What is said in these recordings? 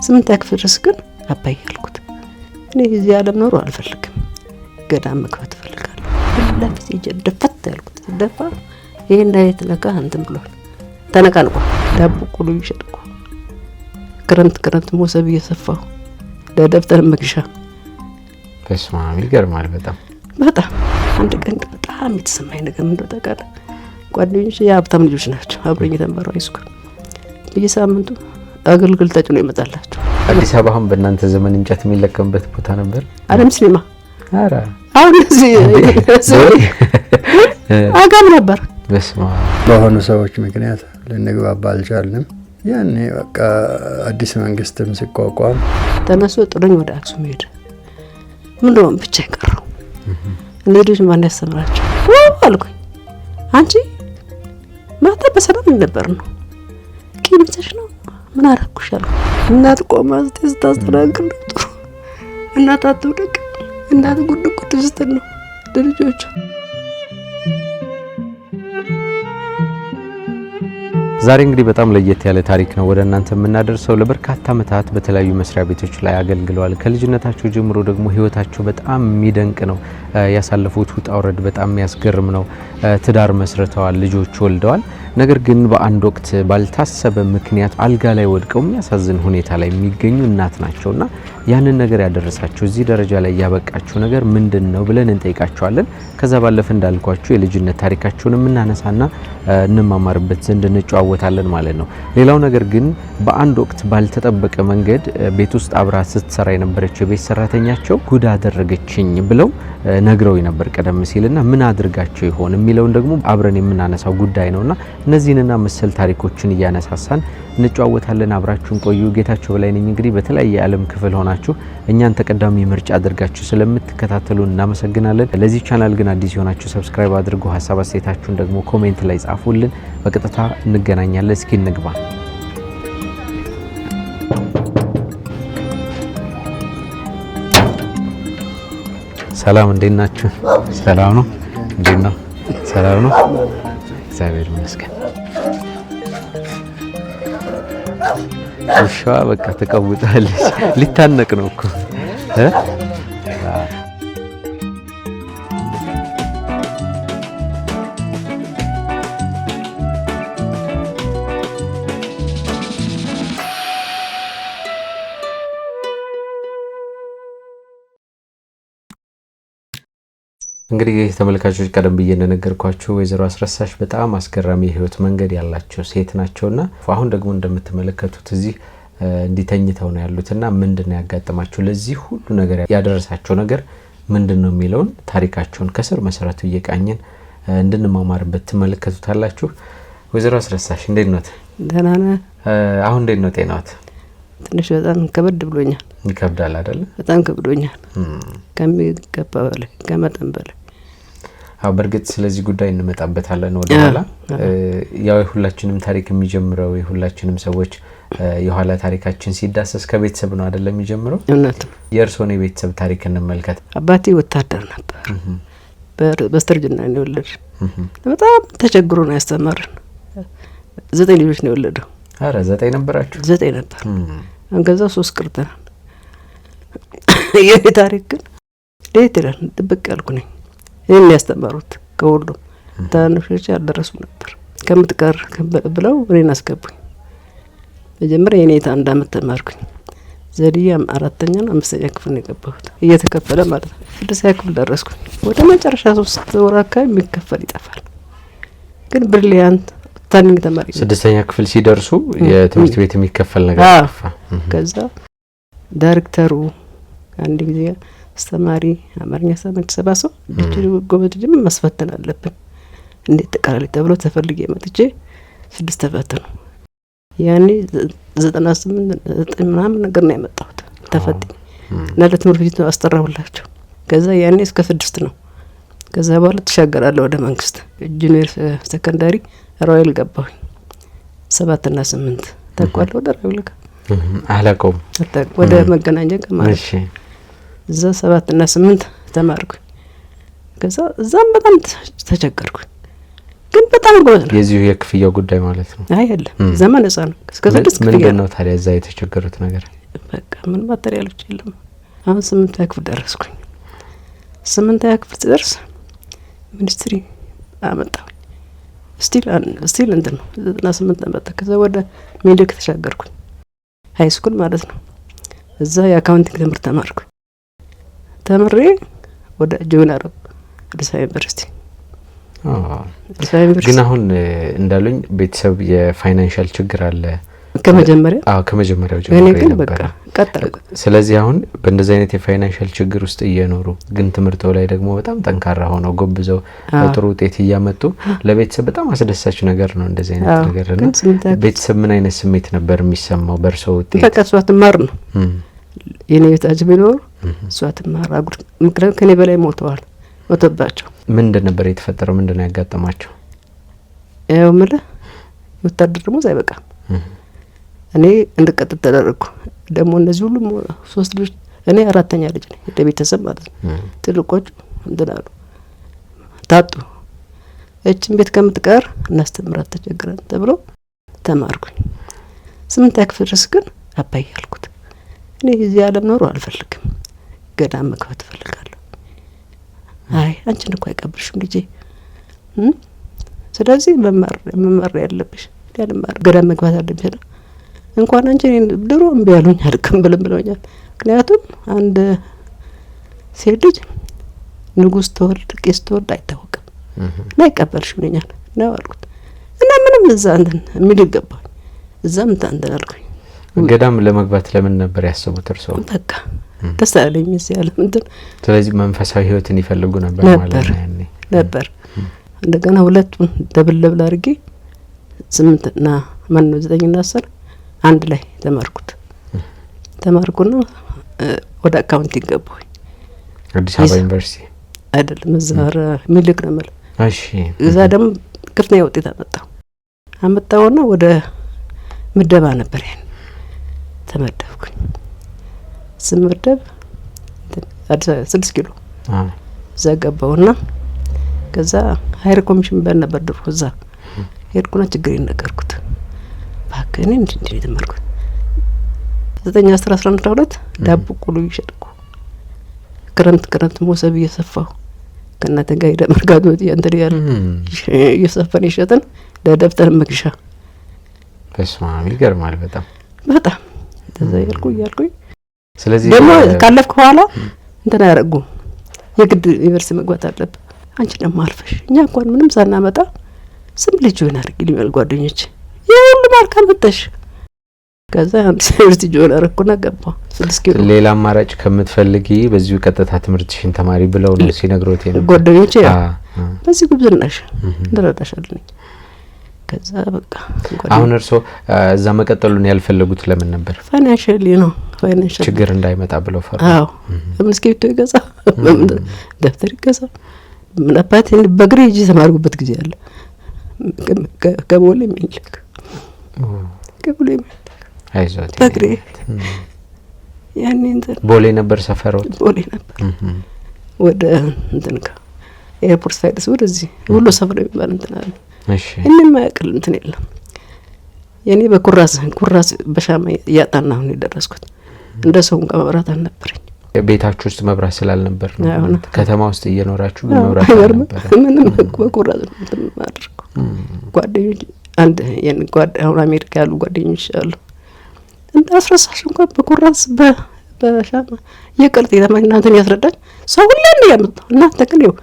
ስምንት ያክፍል ድረስ ግን አባዬ አልኩት። እኔ እዚህ ዓለም ኖሮ አልፈልግም፣ ገዳም መግባት እፈልጋለሁ። ለፍቴ ደፈት ያልኩት ደፋ። ይሄ እንዳይት ለካ እንትን ብሏል፣ ተነቃንቋል። ዳቦ ቆሎ ይሸጥኩ ክረምት ሞሰብ እየሰፋሁ ለደብተር መግዣ። በስማም ይገርማል። በጣም አንድ ቀን በጣም የተሰማኝ ነገር ምን ተቀረ። ጓደኞቼ የሀብታም ልጆች ናቸው፣ አብረኝ የተማሩ ሃይስኩል። በየሳምንቱ አገልግል ተጭኖ ይመጣላቸው። አዲስ አበባም በእናንተ ዘመን እንጨት የሚለቀምበት ቦታ ነበር። አለም ሲኒማ አረ አሁን እዚህ አጋም ነበር። በስማም በሆኑ ሰዎች ምክንያት ልንግባባ አልቻልንም። ያኔ በቃ አዲስ መንግስትም ሲቋቋም ተነስቶ ጥሎኝ ወደ አክሱም ሄደ። ምን ነው ብቻ ይቀረው ልጆች ማን ያስተምራቸው አልኩኝ። አንቺ ማታ በሰላም ነበር ነው ኪንተሽ ነው ምን አረኩሽ አልኩ። እናት ቆማ ስታስተናግድ ጥሩ እናት አትውደቅ እናት ጉድ ስትል ነው ለልጆቹ። ዛሬ እንግዲህ በጣም ለየት ያለ ታሪክ ነው ወደ እናንተ የምናደርሰው። ለበርካታ ዓመታት በተለያዩ መስሪያ ቤቶች ላይ አገልግለዋል። ከልጅነታቸው ጀምሮ ደግሞ ህይወታቸው በጣም የሚደንቅ ነው። ያሳለፉት ውጣ ውረድ በጣም የሚያስገርም ነው። ትዳር መስርተዋል፣ ልጆች ወልደዋል። ነገር ግን በአንድ ወቅት ባልታሰበ ምክንያት አልጋ ላይ ወድቀው የሚያሳዝን ሁኔታ ላይ የሚገኙ እናት ናቸውና ያንን ነገር ያደረሳቸው እዚህ ደረጃ ላይ ያበቃቸው ነገር ምንድነው ብለን እንጠይቃቸዋለን። ከዛ ባለፈ እንዳልኳችሁ የልጅነት ታሪካቸውን እናነሳና እንማማርበት ዘንድ እንጨዋወታለን ማለት ነው። ሌላው ነገር ግን በአንድ ወቅት ባልተጠበቀ መንገድ ቤት ውስጥ አብራ ስትሰራ የነበረችው ቤት ሰራተኛቸው ጉድ አደረገችኝ ብለው ነግረው ነበር ቀደም ሲልና ምን አድርጋቸው ይሆን የሚለውን ደግሞ አብረን የምናነሳው ጉዳይ ነውና እነዚህንና መሰል ታሪኮችን እያነሳሳን እንጨዋወታለን። አብራችሁን ቆዩ። ጌታቸው በላይ ነኝ። እንግዲህ በተለያየ ዓለም ክፍል ሆናችሁ እኛን ተቀዳሚ ምርጫ አድርጋችሁ ስለምትከታተሉን እናመሰግናለን። ለዚህ ቻናል ግን አዲስ ሆናችሁ ሰብስክራይብ አድርጉ። ሐሳብ አስተያየታችሁን ደግሞ ኮሜንት ላይ ጻፉልን። በቀጥታ እንገናኛለን። እስኪ እንግባ። ሰላም እንዴት ናችሁ? ሰላም ነው? እንዴት ነው? ሰላም ነው? እግዚአብሔር ይመስገን። እሺ በቃ ተቀውጣለች። ሊታነቅ ነው እኮ እንግዲህ ተመልካቾች ቀደም ብዬ እንደነገርኳችሁ ወይዘሮ አስረሳሽ በጣም አስገራሚ የህይወት መንገድ ያላቸው ሴት ናቸውና አሁን ደግሞ እንደምትመለከቱት እዚህ እንዲተኝተው ነው ያሉትና ምንድነው ያጋጠማቸው ለዚህ ሁሉ ነገር ያደረሳቸው ነገር ምንድነው የሚለውን ታሪካቸውን ከስር መሰረቱ እየቃኘን እንድንማማርበት ተመልከቱታላችሁ። ወይዘሮ አስረሳሽ እንዴት ነው? ደህና ነህ? አሁን እንዴት ነው ጤናዎት? ትንሽ በጣም ከበድ ብሎኛል። ይከብዳል አይደል? በጣም ከብዶኛል ከሚገባ በላይ ከመጠን በላይ። በርግጥ ስለዚህ ጉዳይ እንመጣበታለን ወደ ኋላ። ያው ሁላችንም ታሪክ የሚጀምረው የሁላችንም ሰዎች የኋላ ታሪካችን ሲዳሰስ ከቤተሰብ ነው አይደል የሚጀምረው? እውነት። የእርሶን የቤተሰብ ታሪክ እንመልከት። አባቴ ወታደር ነበር። በስተርጅና ነው የወለደው። በጣም ተቸግሮ ነው ያስተማረን። 9 ልጆች ነው የወለደው። አረ 9 ነበራችሁ? 9 ነበር። አንገዛው 3 ቅርተናል። የኔ ታሪክ ግን ለየት ይላል። ጥብቅ ያልኩ ነኝ። እኔን ያስተማሩት ከሁሉም ታናሾች ያልደረሱ ነበር። ከምትቀር ብለው እኔን አስገቡኝ። መጀመሪያ የኔታ 1 አመት ተማርኩኝ። ዘዲያ 4ኛ እና 5ኛ ክፍል ነው የገባሁት እየተከፈለ ማለት ነው። 6ኛ ክፍል ደረስኩኝ። ወደ መጨረሻ 3 ወር አካባቢ የሚከፈል ይጠፋል። ግን ብሪሊያንት ታንኝ ተማሪ 6ኛ ክፍል ሲደርሱ የትምህርት ቤት የሚከፈል ነገር ጠፋ። ከዛ ዳይሬክተሩ አንድ ጊዜ አስተማሪ አማርኛ ሰማን ተሰባሰው እቺ ጎበዝ ጅም መስፈተን አለብን እንዴት ተቀራለ ተብሎ ተፈልጌ መጥቼ 6 ተፈተኑ። ያኔ 98 ምናምን ነገር ነው የመጣሁት ተፈትኝ እና ለትምህርት ቤት አስጠራሁላቸው። ከዛ ያኔ እስከ 6 ነው። ከዛ በኋላ ተሻገራለሁ ወደ መንግስት ጁኒየር ሰከንዳሪ ሮያል ገባሁኝ። 7 እና 8 ተቋል ወደ ሮያል አላቆም ወደ መገናኛ ከማለት እሺ እዛ 7 እና 8 ተማርኩኝ። ከዛ እዛም በጣም ተቸገርኩኝ። ግን በጣም ጎበዝ ነው። የዚሁ የክፍያው ጉዳይ ማለት ነው? አይደለም ዘመን እዛ ነው እስከ 6 ክፍያ ምንድን ነው ታዲያ እዛ የተቸገሩት ነገር? በቃ ምን ማቴሪያሎች የለም። አሁን 8ኛ ክፍል ደረስኩኝ። 8ኛ ክፍል ስደርስ ሚኒስትሪ አመጣሁ። ስቲል እንትን ነው 98 አመጣ። ከዛ ወደ ሜዲክ ተሻገርኩኝ፣ ሀይ ስኩል ማለት ነው። እዛ የአካውንቲንግ ትምህርት ተማርኩኝ። ተምሬ ወደ ጆይን አረብ አዲስ አበባ ዩኒቨርሲቲ። ግን አሁን እንዳሉኝ ቤተሰብ የፋይናንሻል ችግር አለ ከመጀመሪያው ጀምሮ ነበር። ስለዚህ አሁን በእንደዚህ አይነት የፋይናንሻል ችግር ውስጥ እየኖሩ ግን ትምህርተው ላይ ደግሞ በጣም ጠንካራ ሆነው ጎብዘው በጥሩ ውጤት እያመጡ ለቤተሰብ በጣም አስደሳች ነገር ነው እንደዚህ አይነት ነገር ነው። ቤተሰብ ምን አይነት ስሜት ነበር የሚሰማው በእርሶ ውጤት? በቃ እሷ ትማር ነው የኔ ቤታጅ ቢኖር እሷ ትማር። ምክንያቱም ከኔ በላይ ሞተባቸው። ምንድን ነበር የተፈጠረው? ምንድን ነው ያጋጠማቸው? ያው ምልህ ወታደር ደግሞ አይበቃም። እኔ እንድቀጥል ተደረግኩ። ደግሞ እነዚህ ሁሉ 3 ልጆች፣ እኔ 4ኛ ልጅ ነኝ ለቤተሰብ ማለት ነው። ትልቆቹ እንትናሉ ታጡ። እችን ቤት ከምትቀር እናስተምራት ተቸግረን ተብሎ ተማርኩኝ። 8ኛ ክፍል ድረስ ግን አባዬ አልኩት፣ እኔ እዚህ ዓለም ኖሮ አልፈልግም፣ ገዳም መግባት እፈልጋለሁ። አይ አንቺን እኮ አይቀብልሽም ልጄ፣ ስለዚህ መማር ያለብሽ ገዳም መግባት አለብሽ ነው። እንኳን አንቺ ድሮ እምቢ ያሉኝ አልከም ብለውኛል። ምክንያቱም አንድ ሴት ልጅ ንጉስ ተወልድ ቄስ ተወልድ አይታወቅም እና አይቀበልሽም ይለኛል ነው አልኩት። እና ምንም እዛ እንትን የሚል ይገባኝ እዛም እንትን አልኩኝ። ገዳም ለመግባት ለምን ነበር ያሰቡት እርስዎ? በቃ ደስ አለኝ እዚህ ያለ እንትን። ስለዚህ መንፈሳዊ ህይወትን ይፈልጉ ነበር ማለት ነው ነበር። እንደገና ሁለቱን ደብል አድርጌ 8 እና 9 እና 10 አንድ ላይ ተማርኩና ወደ አካውንቲንግ ገባሁኝ። አዲስ አበባ ዩኒቨርሲቲ አይደለም እዛ ሚልክ ነው ማለት። እሺ። እዛ ደግሞ ከፍተኛ ውጤት አመጣውና ወደ ምደባ ነበር ያን ተመደብኩኝ። ስመደብ አዲስ 6 ኪሎ እዛ ገባውና ከዛ ሀይር ኮሚሽን ነበር ድሮ እዛ ሄድኩና ችግሬን ነገርኩት። ባከኔ እንዴ ተመርኩት 9 10 11 12 ዳቦ ቆሎ ይሸጥኩ ክረምት ሞሰብ እየሰፋሁ ከእናቴ ጋር ሄደ መርካቶ እንትን ያለ እየሰፋን ይሸጥን ለደብተር መግዣ። በስመ አብ ይገርማል በጣም እንደዛ ያልኩኝ። ስለዚህ ደግሞ ካለፍኩ በኋላ እንትን ያረጉ የግድ ዩኒቨርሲቲ መግባት አለብህ አንቺ ደግሞ አልፈሽ እኛ እንኳን ምንም ሳናመጣ ስም ልጅ ሆነ አርግልኝ ጓደኞቼ የሁሉ ማርክ አመጣሽ። ከዛ ዩኒቨርሲቲ ጆይን አረኩና ገባ 6 ኪሎ። ሌላ አማራጭ ከምትፈልጊ በዚሁ ቀጥታ ትምህርትሽን ተማሪ ብለው ነው ሲነግሮት የነበረው ጓደኞቼ። በዚህ ጉብዝናሽ እንደረዳሻለኝ። ከዛ በቃ አሁን እርሶ እዛ መቀጠሉን ያልፈለጉት ለምን ነበር? ፋይናንሻሊ ነው። ፋይናንሻሊ ችግር እንዳይመጣ ብለው ፈሩ። አዎ እስክሪብቶ ይገዛ ደብተር ይገዛ ምን አባቴ በግሬ እጅ ተማርኩበት ጊዜ አለ። ከቦሌ ሚልክ አይዞት በግሬ ያኔ እንትን ቦሌ ነበር ሰፈሮት? ቦሌ ነበር። ወደ እንትን ኤርፖርት ሳይደርስ ወደዚህ ሁሉ ሰፈር የሚባል እንትን አለ። እሺ እኔም ማያቅል እንትን የለም። የኔ በኩራስ በሻማ ያጣናው ነው የደረስኩት። እንደ ሰው እንኳን መብራት አልነበረኝ። ቤታችሁ ውስጥ መብራት ስላልነበር ነው? ከተማ ውስጥ እየኖራችሁ ግን መብራት አልነበር? ምንም በኩራስ ነው እንትን ማድረግ። ጓደኞች አንድ አሁን አሜሪካ ያሉ ጓደኞች አሉ። እንደ አስረሳሽ እንኳን በኩራስ በሻማ የቀልጥ የተማኝናንተን ያስረዳኝ ሰው ሁሉ እንደ ያመጣው እናንተ ግን ይው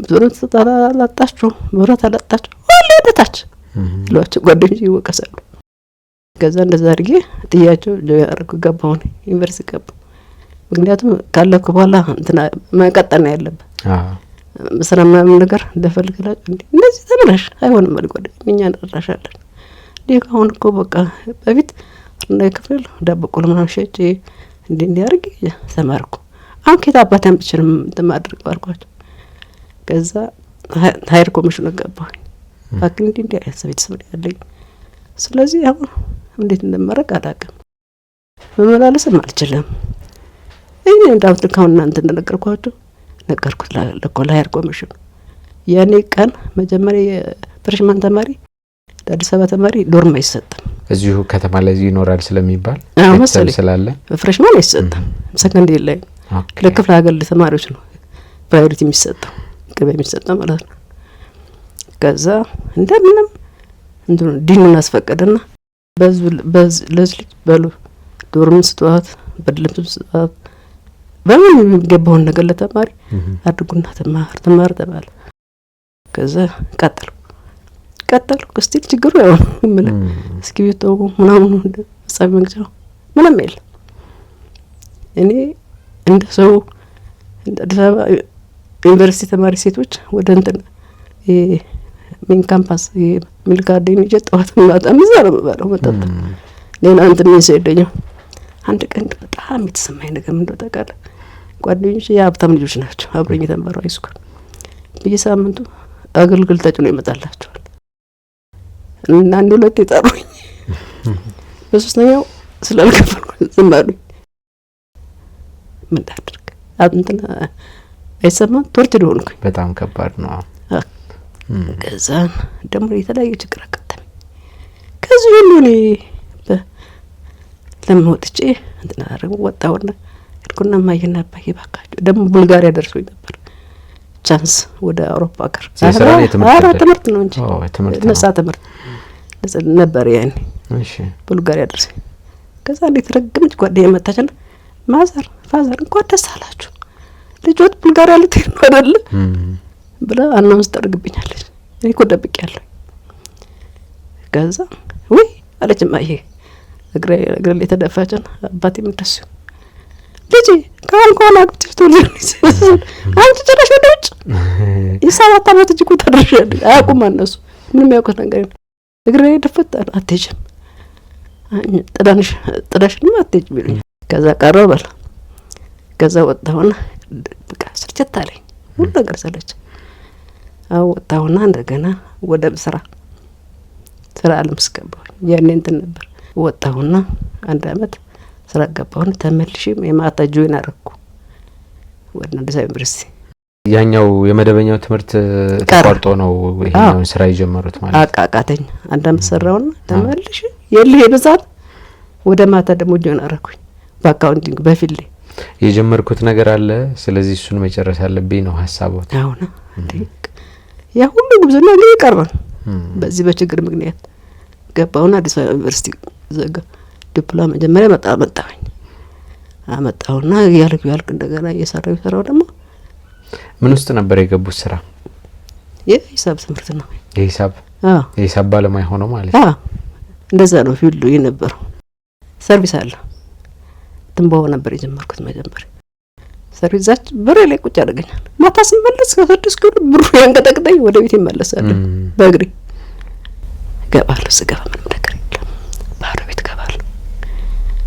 ዞረት ተጣላላጣችሁ መብራት አላጣችሁ ሁሉ ወደታች ለዋቸው ጓደኞች ይወቀሳሉ። ከዛ እንደዛ አድርጌ ጥያቸው ያረኩ ገባሁ ዩኒቨርሲቲ ገባሁ። ምክንያቱም ካለኩ በኋላ እንትና መቀጠል ነው ያለበት። መስራ ምናምን ነገር እንደፈልግላችሁ እንዴ እንደዚህ ተምረሽ አይሆንም ማለት ጓደኛ እኛ እንረዳሻለን። አሁን እኮ በቃ በፊት እና ክፍል ዳቦ ቆሎ ምናምን ሸጬ እንዴ አድርጌ ተማርኩ። አሁን ከታ አባታም ብቻም ተማድረግ ባልኳቸው። ከዛ ሀይር ኮሚሽን ገባሁ። ባክን እንዴ ቤተሰብ ያለኝ። ስለዚህ አሁን እንዴት እንደማረግ አላውቅም። መመላለስም አልችልም። እኔ እንዳውት ልካውና እንትን እንደነገርኳቸው ነገርኩት ለሀይር ኮሚሽን። ያኔ ቀን መጀመሪያ የፍሬሽማን ተማሪ ለአዲስ አበባ ተማሪ ዶርም አይሰጥም። እዚሁ ከተማ ላይ ይኖራል ስለሚባል መሰለኝ ስላለ ፍሬሽማን አይሰጥም። ሰከንድ ላይ ለክፍለ ሀገር ለተማሪዎች ነው ፕራዮሪቲ የሚሰጠው ቅድሚያ የሚሰጠው ማለት ነው። ከዛ እንደምንም እንትን ዲኑን አስፈቀደና ለዚህ ልጅ በሉ ዶርም ስጧት፣ በድልም ስጧት፣ በምን የሚገባውን ነገር ለተማሪ አድርጉና ትማር ተባለ። ከዛ ቀጠሉ እስቲ ችግሩ ያው ምን እስኪቢቶ ምናምን ጻፍ መግዛው ምንም የለም። እኔ እንደ ሰው እንደ አዲስ አበባ ዩኒቨርሲቲ ተማሪ ሴቶች ወደ እንትን ሜን ካምፓስ ሚል ጋርደን ይጀጣዋት ማጣም ይዛረ በባለው መጣጣ ሌላ እንትን የሚሰደኘው አንድ ቀን በጣም የተሰማኝ ነገር ምን እንደተቃለ ጓደኞች የሀብታም ልጆች ናቸው አብረኝ የተማሩ አይስኩል በየሳምንቱ አገልግል ተጭኖ ይመጣላቸዋል እና አንድ ሁለት የጠሩኝ በሶስተኛው ስላልከፈልኩ ዝም አሉኝ። ምን ታድርግ እንትን አይሰማም ቶርች ሆንኩኝ። በጣም ከባድ ነው። ከዛ ደግሞ የተለያየ ችግር አጋጠመኝ። ከዚህ ሁሉ እኔ ለምን ወጥቼ እንትን አደረገው ወጣውና እርኩና ማየና አባዬ ባካችሁ ደግሞ ቡልጋሪያ ደርሶኝ ነበር ቻንስ ወደ አውሮፓ ሀገር ትምህርት ነው እንጂ ነጻ ትምህርት ነበር ያኔ። እሺ ቡልጋሪያ ደርሶኝ ከዛ እንዴት ረግምት ጓደኛ መጣችና ፋዘር እንኳን ደስ አላችሁ ልጆት ቡልጋሪያ ልትሄድ ነው አይደል ብላ አናውንስ ታደርግብኛለች። እኔ እኮ ደብቄያለሁ። ከዛ ወይ አለች ማዬ እግሬ ላይ ተደፋችን። አባቴ ምንድነው ልጄ ካንኮና አግብተሽ ትወልጃለሽ አንቺ ጭራሽ ወደ ውጭ የ7 ዓመት ልጅ እኮ ተደርሻለሽ። አያውቁም እነሱ ምንም ያውቁት ነገር የለም። እግሬ ላይ ደፈት አትሄጂም ጥዳሽንም አትሄጂም ይሉኝ። ከዛ ቀረው በል ከዛ ወጣሁና በቃ ስርጭት አለኝ ሁሉ ነገር ሰለች። ወጣሁና እንደገና ወደ ስራ አለም ስገባሁ ያኔ እንትን ነበር። ወጣሁና 1 አመት ስራ ገባሁና ተመልሼ የማታ ጆይን አደረኩ ወደ አዲስ አበባ ዩኒቨርሲቲ። ያኛው የመደበኛው ትምህርት ተቋርጦ ነው ይሄኛውን ስራ የጀመሩት ማለት አቃቃተኝ። 1 አመት ሰራውና ተመልሼ የልህ የበዛት ወደ ማታ ደግሞ ጆይን አደረኩኝ በአካውንቲንግ በፊልድ የጀመርኩት ነገር አለ። ስለዚህ እሱን መጨረስ አለብኝ ነው ሐሳቦት። አሁን ያ ሁሉ ጉብዝና ላይ ይቀርባል። በዚህ በችግር ምክንያት ገባውና አዲስ አበባ ዩኒቨርሲቲ ዘጋ። ዲፕሎማ መጀመሪያ አመጣውና ያልክ እንደገና እየሰራው ደግሞ ምን ውስጥ ነበር የገቡት ስራ? የሂሳብ ትምህርት ነው። የሂሳብ ባለሙያ ሆኖ ማለት እንደዛ ነው ፊልዱ የነበረው። ሰርቪስ አለ ትንባው ነበር የጀመርኩት መጀመሪያ። ሰርቪሳች ብሬ ላይ ቁጭ አድርገኛል። ማታ ስመለስ ከ6 ኪሎ ብሩ ያንቀጠቅጠኝ ወደ ቤት ይመለሳል። በእግሬ ገባለሁ። ስገባ ምንም ነገር የለም። ባዶ ቤት ገባለሁ።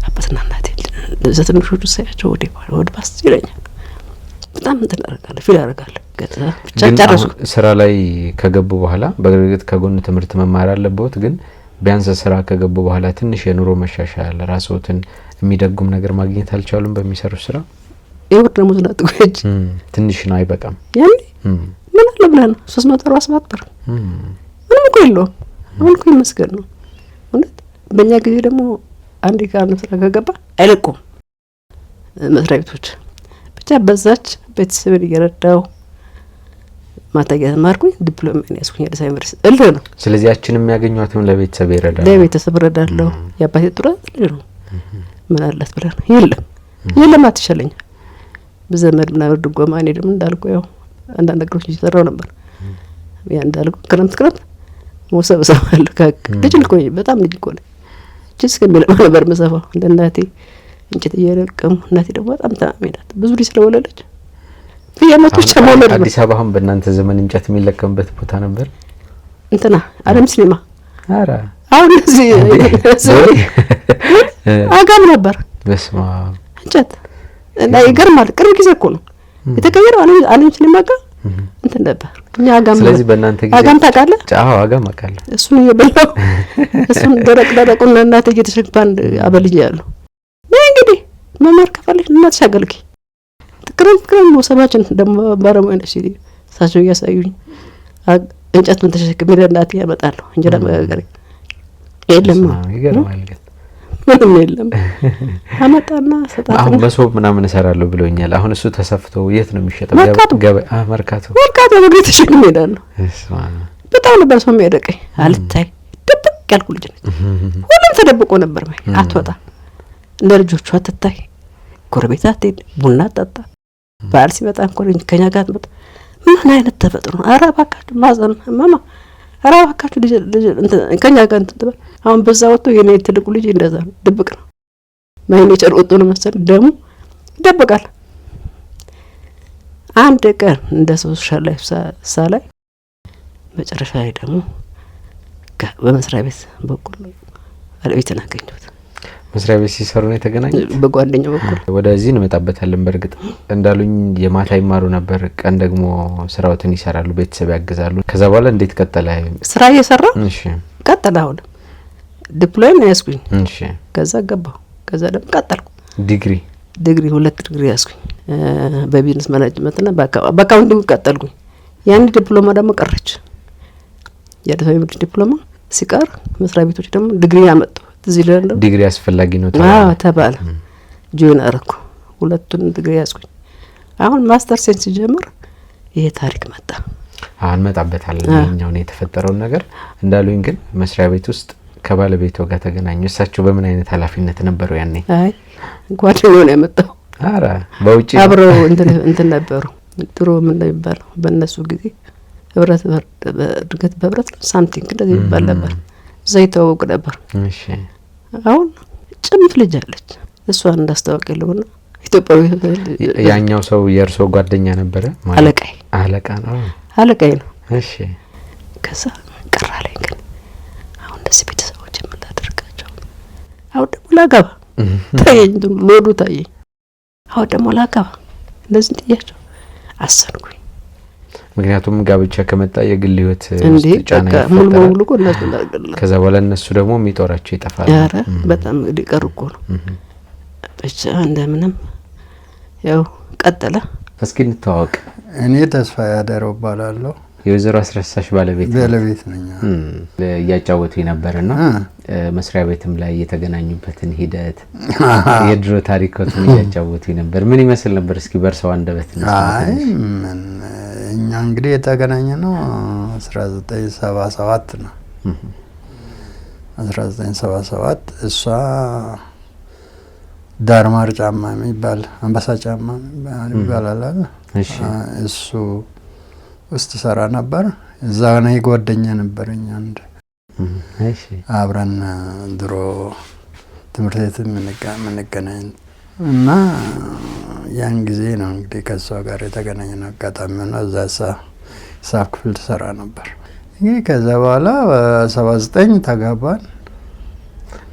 አባትና እናቴ ለዘጠኞቹ ሳያቸው ወደ ባስ ይለኛል። በጣም እንትን አደርጋለሁ ፊል አደርጋለሁ። ብቻ ጨረስኩ። ስራ ላይ ከገቡ በኋላ በግርግጥ ከጎን ትምህርት መማር አለበት። ግን ቢያንስ ስራ ከገቡ በኋላ ትንሽ የኑሮ መሻሻል ራስዎትን የሚደጉም ነገር ማግኘት አልቻሉም? በሚሰሩ ስራ ይወር ደግሞ ዝናጥቆች ትንሽ ነው አይበቃም? ያኔ ምን አለ ብለን 347 ብር ምንም እኮ የለውም። አሁን እኮ ይመስገን ነው ማለት። በእኛ ጊዜ ደግሞ አንድ ጋር ስራ ከገባ አይለቁም መስሪያ ቤቶች። ብቻ በዛች ቤተሰብን እየረዳው ማታ እየተማርኩኝ ዲፕሎማን ያስኩኝ አዲስ አበባ ዩኒቨርሲቲ እልህ ነው። ስለዚህ ያችንም የሚያገኙትም ለቤተሰብ ይረዳል። ለቤተሰብ ረዳለሁ። ያባቴ ጥራት ነው ምን አላት ብለን የለም አትሸለኝ በዘመድ ምናምን ድጎማ። እኔ ደግሞ እንዳልኩ ያው አንዳንድ ነገሮች እየሰራው ነበር። ያ እንዳልኩ ክረምት ወሰበሰብ አለ ልጅ ልኮኝ በጣም ልጅ እኮ ነው ጅስ ከሚለማ ነበር መሰፋው እንደ እናቴ እንጨት እየለቀሙ። እናቴ ደግሞ በጣም ታማሚናት ብዙ ልጅ ስለወለደች በየአመቶች ተሞለደ። አዲስ አበባ አሁን በእናንተ ዘመን እንጨት የሚለቀምበት ቦታ ነበር እንትና አለም ሲኒማ። ኧረ አሁን እዚህ አጋም ነበር በስማ እንጨት እና ይገርማል። ቅርብ ጊዜ እኮ ነው የተቀየረው። አለም ሲኒማ ጋር እንትን ነበር እኛ አጋም። ስለዚህ በእናንተ ጊዜ አጋም ታውቃለህ? አዎ አጋም አውቃለሁ። እሱን እየበላው እሱን ደረቁና እናቴ እየተሸክፋን አበልኝ ያለው እንግዲህ መማር ከፈለሽ እናትሽ አገልግይ። ትክክለኛ ወሰባችን ደግሞ ባረሙያ ነሽ ሲል ሳቸው ያሳዩኝ እንጨት ምን ተሸክሜ ለእናቴ ያመጣለሁ እንጀራ መጋገር የለም ይገርማል ግን ምንም የለም። አመጣና ሰጣት። አሁን መሶብ ምናምን እሰራለሁ ብሎኛል። አሁን እሱ ተሰፍቶ የት ነው የሚሸጠው? መርካቶ ወደ ተሸክም ሄዳለሁ። በጣም ነበር ሰው የሚያደቀኝ። አልታይ ደብቅ ያልኩ ልጅ ነኝ። ሁሉም ተደብቆ ነበር። አትወጣ እንደ ልጆቹ አትታይ፣ ጎረቤት አትሄድ፣ ቡና አትጠጣ። በዓል ሲመጣ እንኳን ከኛ ጋር ትመጣ። ምን አይነት ተፈጥሮ ነው? ኧረ እባካችሁ ማዘን ማማ ኧረ እባካችሁ ልጅ ከኛ ጋር እንትን ትበል። አሁን በዛ ወጥቶ የኔ ትልቁ ልጅ እንደዛ ነው፣ ድብቅ ነው። ማይኔቸር ወጥቶ ነው መሰል ደሙ ይደብቃል። አንድ ቀን እንደ ሶሻል ላይፍ ሳላይ መጨረሻ ላይ ደግሞ በመስሪያ ቤት በኩል ባለቤትን አገኘሁት። መስሪያ ቤት ሲሰሩ ነው የተገናኙት። በጓደኛው በኩል ወደዚህ እንመጣበታለን። በእርግጥ እንዳሉኝ የማታ ይማሩ ነበር፣ ቀን ደግሞ ስራዎትን ይሰራሉ፣ ቤተሰብ ያግዛሉ። ከዛ በኋላ እንዴት ቀጠለ? ስራ እየሰራ እሺ ቀጠለ። አሁን ዲፕሎማ ያስኩኝ እሺ፣ ከዛ ገባሁ። ከዛ ደግሞ ቀጠልኩ። ዲግሪ 2 ዲግሪ ያስኩኝ በቢዝነስ ማኔጅመንትና በአካውንቲንግ ቀጠልኩኝ። ያን ዲፕሎማ ደግሞ ቀረች። የአዲስ ዲፕሎማ ሲቀር መስሪያ ቤቶች ደግሞ ዲግሪ ያመጡ እዚህ ለለ ዲግሪ አስፈላጊ ነው ተባለ። ጆይን አረኩ። 2ቱን ዲግሪ ያስኩኝ። አሁን ማስተር ሴንስ ሲጀምር ይሄ ታሪክ መጣ። አሁን መጣበታለን እኛው ነው የተፈጠረውን ነገር። እንዳሉኝ ግን መስሪያ ቤት ውስጥ ከባለቤቱ ጋር ተገናኙ። እሳቸው በምን አይነት ኃላፊነት ነበሩ ያኔ? አይ ጓደኛው ነው ያመጣው። አረ በውጪ አብረው እንትን ነበሩ። ድሮ ምን ነው የሚባለው በእነሱ ጊዜ ህብረት በድገት በህብረት ሳምቲንግ እንደዚህ ይባል ነበር። እዛ ይተዋወቁ ነበር። እሺ አሁን ጭምት ልጅ አለች። እሷን እንዳስተዋወቀለውና ኢትዮጵያዊ ያኛው ሰው የእርሶ ጓደኛ ነበረ ማለት? አለቃ ነው። አለቃዬ ነው። እሺ ከዛ ቀራ ላይ ግን አሁን እንደዚህ ቤተሰቦች የምናደርጋቸው አሁን ደግሞ ላገባ ታየኝ፣ ሎዱ ታየኝ። አሁን ደግሞ ላገባ እንደዚህ ጥያቸው አሰንኩኝ። ምክንያቱም ጋብቻ ከመጣ የግል ህይወት ጫና ይፈጠራል። ሙሉ በሙሉ እኮ እነሱ እንዳገለ ከዛ በኋላ እነሱ ደግሞ የሚጦራቸው ይጠፋል። ኧረ በጣም ሊቀር እኮ ነው። ብቻ እንደምንም ያው ቀጠለ። እስኪ እንተዋወቅ። እኔ ተስፋ ያደረው እባላለሁ። የወይዘሮ አስረሳሽ ባለቤት ነኝ። እያጫወቱ ነበርና መስሪያ ቤትም ላይ የተገናኙበትን ሂደት የድሮ ታሪኮትን እያጫወቱ ነበር። ምን ይመስል ነበር? እስኪ በርሰው አንደበት ነው። አይ ምን እኛ እንግዲህ የተገናኘ ነው 1977 ነው። 1977 እሷ ዳርማር ጫማ የሚባል አንበሳ ጫማ ይባላል። እሺ እሱ ውስጥ ሰራ ነበር። እዛ ነው ጓደኛ ነበረኝ አንድ። እሺ አብረን ድሮ ትምህርት ቤት የምንገናኝ እና ያን ጊዜ ነው እንግዲህ ከሷ ጋር የተገናኘን። አጋጣሚ ነው እዛ ሂሳብ ክፍል ትሰራ ነበር። እንግዲህ ከዛ በኋላ በ79 ተጋባን።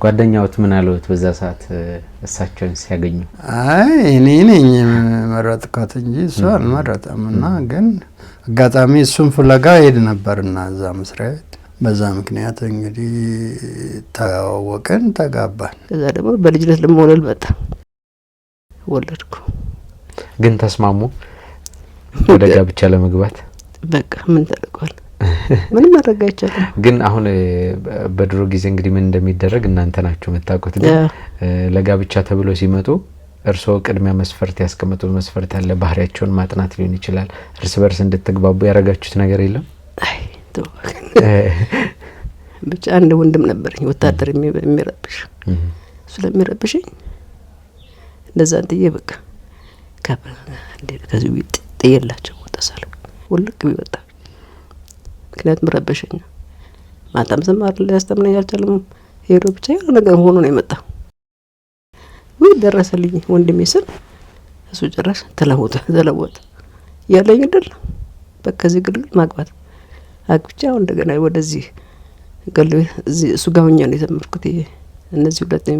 ጓደኛዎት ምን አሉት በዛ ሰዓት እሳቸውን ሲያገኙ? አይ እኔ ነኝ መረጥኳት እንጂ እሷ አልመረጠም። እና ግን አጋጣሚ እሱን ፍለጋ ሄድ ነበርና እዛ መስሪያ ቤት በዛ ምክንያት እንግዲህ ተዋወቅን፣ ተጋባን። ከዛ ደግሞ በልጅነት ለመወለድ መጣ። ወለድኩ። ግን ተስማሙ ወደ ጋብቻ ለመግባት? በቃ ምን ተደርጓል? ምንም ማድረግ አይቻልም። ግን አሁን በድሮ ጊዜ እንግዲህ ምን እንደሚደረግ እናንተ ናችሁ የምታውቁት። ግን ለጋብቻ ተብሎ ሲመጡ እርሶ ቅድሚያ መስፈርት ያስቀመጡት መስፈርት አለ። ባህሪያቸውን ማጥናት ሊሆን ይችላል። እርስ በርስ እንድትግባቡ ያረጋችሁት ነገር የለም? አይ ብቻ አንድ ወንድም ነበረኝ ወታደር የሚረብሽ። ስለሚረብሽኝ እንደዛ እንጥዬ በቃ ከዚህ ጥዬላቸው ወጣሳለ ወልቅ ቢወጣ ምክንያቱም ረበሸኝ። ማታም ዘማር ሊያስተምረኝ አልቻለም። ሄዶ ብቻ የሆነ ነገር ሆኖ ነው የመጣው። ወይ ደረሰልኝ ወንድሜ ስል እሱ ጭራሽ ተለወጠ ያለኝ አይደል በቃ እዚህ ግልግል ማግባት አግብቻ እንደገና ወደዚህ ገለቤ እዚህ እሱ ጋር ሆኜ ነው የተመረኩት። እነዚህ 2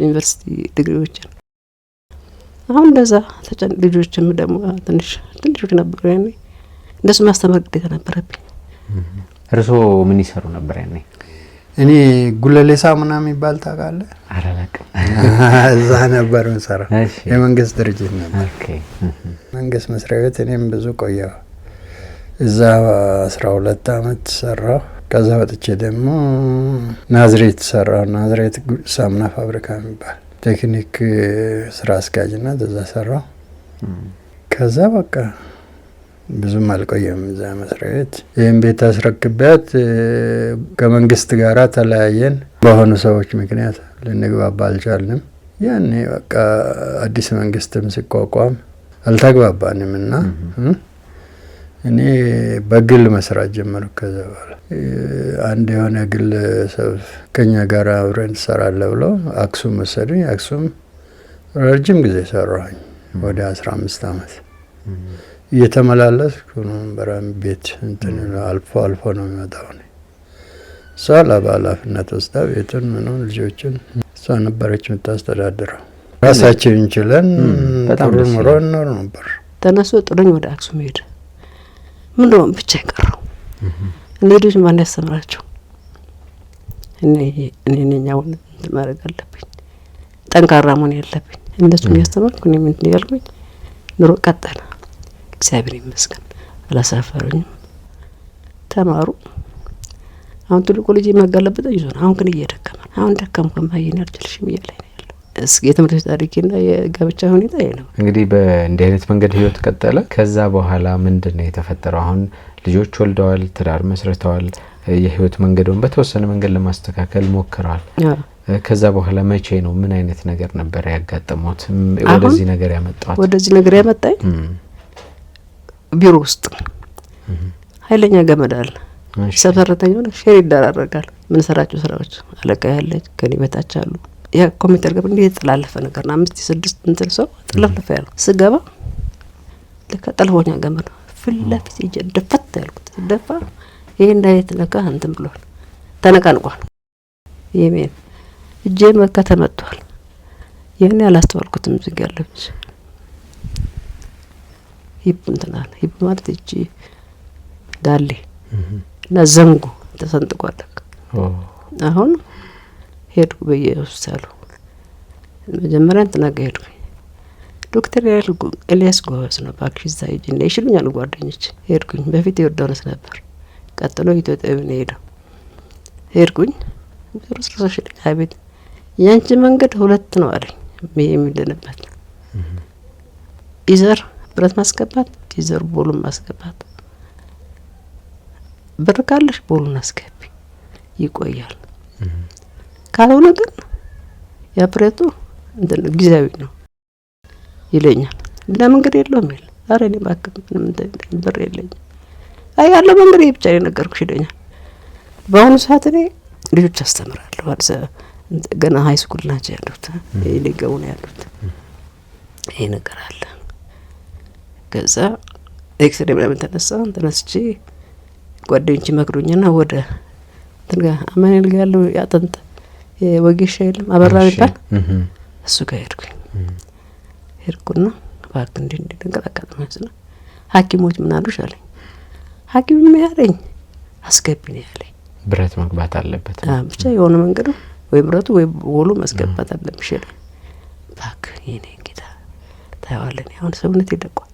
ዩኒቨርሲቲ ዲግሪዎችን አሁን እንደዛ ልጆችም ደግሞ ትንሾች ነበሩ። ያኔ እንደሱ ማስተማር ግዴታ ነበረብኝ። እርሶ ምን ይሰሩ ነበር ያኔ? እኔ ጉለሌ ሳሙና የሚባል ታውቃለህ? አላውቅም። እዛ ነበር የምሰራው። የመንግስት ድርጅት ነበር። ኦኬ። መንግስት መስሪያ ቤት እኔም ብዙ ቆየሁ። እዛ 12 አመት ሰራሁ። ከዛ ወጥቼ ደግሞ ናዝሬት ሰራው። ናዝሬት ሳሙና ፋብሪካ የሚባል ቴክኒክ ስራ አስኪያጅና እዛ ሰራው። ከዛ በቃ ብዙም አልቆየም እዛ መስሪያ ቤት። ይህን ቤት አስረክቢያት ከመንግስት ጋር ተለያየን። በሆኑ ሰዎች ምክንያት ልንግባባ አልቻልንም። ያኔ በቃ አዲስ መንግስትም ሲቋቋም አልተግባባንም እና እኔ በግል መስራት ጀመርኩ። ከዛ በኋላ አንድ የሆነ ግለሰብ ከኛ ጋር አብረን እንሰራለን ብለው አክሱም ወሰዱኝ። አክሱም ረጅም ጊዜ ሰራሁኝ፣ ወደ 15 ዓመት እየተመላለስኩ በራም ቤት እንትን አልፎ አልፎ ነው የሚመጣው። እሷ ኃላፊነት ወስዳ ቤቱን ምኑን ልጆችን እሷ ነበረች የምታስተዳድረው። ራሳችን እንችለን ጥሩ ኑሮ እንኖር ነበር። ተነሱ ጥሩኝ ወደ አክሱም ሄደ። ምን ነው ብቻ ይቀረው እኔ ልጅ ማን ያስተምራቸው? እኔ ነኛውን ማድረግ አለብኝ፣ ጠንካራ መሆን ያለብኝ። እንደሱ የሚያስተምርኩ እኔ ምን ያልኩኝ ኑሮ ቀጠለ። እግዚአብሔር ይመስገን አላሳፈሩኝም። ተማሩ። አሁን ትልቁ ልጅ ማጋለበጠ ይዞና አሁን ግን እየደከመ አሁን ደከምኩ ማየን አልችልሽም እያለኝ ነው ያለው። እስኪ የትምህርት ታሪክና የጋብቻ ሁኔታ ይሄ ነው። እንግዲህ በእንዲህ አይነት መንገድ ህይወት ቀጠለ። ከዛ በኋላ ምንድነው የተፈጠረው? አሁን ልጆች ወልደዋል፣ ትዳር መስርተዋል። የህይወት መንገዱን በተወሰነ መንገድ ለማስተካከል ሞክረዋል። ከዛ በኋላ መቼ ነው ምን አይነት ነገር ነበር ያጋጠሙት? ወደዚህ ነገር ያመጣው? ወደዚህ ነገር ያመጣኝ ቢሮ ውስጥ ኃይለኛ ገመድ አለ። ሰፈረተኛው ነው ሼር ይደራረጋል። ምን ሰራቸው ስራዎች አለቃ ያለች ከኔ በታች አሉ። ያ ኮምፒውተር ገብ እንዴ ተላልፈ ነገር ነው 5 6 እንትን ሰው ተላልፈ ያለው ስገባ ለከጠልሆኛ ገመድ ፍላፊት ይደፈት ያልኩት ደፋ። ይሄ እንዳይት ለካ እንትን ብሏል፣ ተነቃንቋል። የሜን እጄ መካ ተመቷል። ይሄን ያላስተዋልኩትም ዝጋለች ይብንተናል። ይብ ማለት እጂ ዳሌ እና ዘንጉ ተሰንጥቋል። አሁን ሄድኩ በየሆስፒታሉ። መጀመሪያ እንትና ጋር ሄድኩ። ዶክተር ኤልያስ ጎበዝ ነው ባክሽ እዛ ሂጂ እንደ ይሽሉኛል ጓደኞች። ሄድኩኝ። በፊት ይወደውነስ ነበር፣ ቀጥሎ ኢትዮጵያዊ ነው ሄደው። ሄድኩኝ ሩስሩሽ አቤት ያንቺ መንገድ ሁለት ነው አለኝ። የሚልንበት ኢዘር ብረት ማስገባት፣ ኢዘር ቦሉን ማስገባት። ብር ካለሽ ቦሉን አስገቢ ይቆያል፣ ካልሆነ ግን ያፕሬቱ እንትን ጊዜያዊ ነው ይለኛል። እና መንገድ የለውም ይል አረ እኔ ባክም ምንም ብር የለኝም። አይ ያለው መንገድ ብቻ የነገርኩሽ ይለኛል። በአሁኑ ሰዓት እኔ ልጆች አስተምራለሁ። አዲስ ገና ሃይ ስኩል ናቸው ያሉት፣ ሊገቡ ነው ያሉት። ይሄ ነገር አለ። ከዛ ኤክስሬ ምናምን ተነስቼ ጓደኞቼ መክሩኝና ወደ እንትን አማኑኤል ጋር ያለው ያጠንተ ወጌሻ የለም አበራ ይባል እሱ ጋር ሄድኩና ባክ እንዴ እንቀጣቀጥ ነው ሐኪሞች ምን አሉሽ አለኝ። ሐኪም የሚያለኝ አስገቢ ነው ያለኝ። ብረት መግባት አለበት ብቻ የሆነ መንገዱ ወይ ብረቱ ወይ ወሉ ማስገባት አለብሽ ይላል። ባክ የኔ ጌታ ታያዋለኝ። አሁን ሰውነት ይደቋል።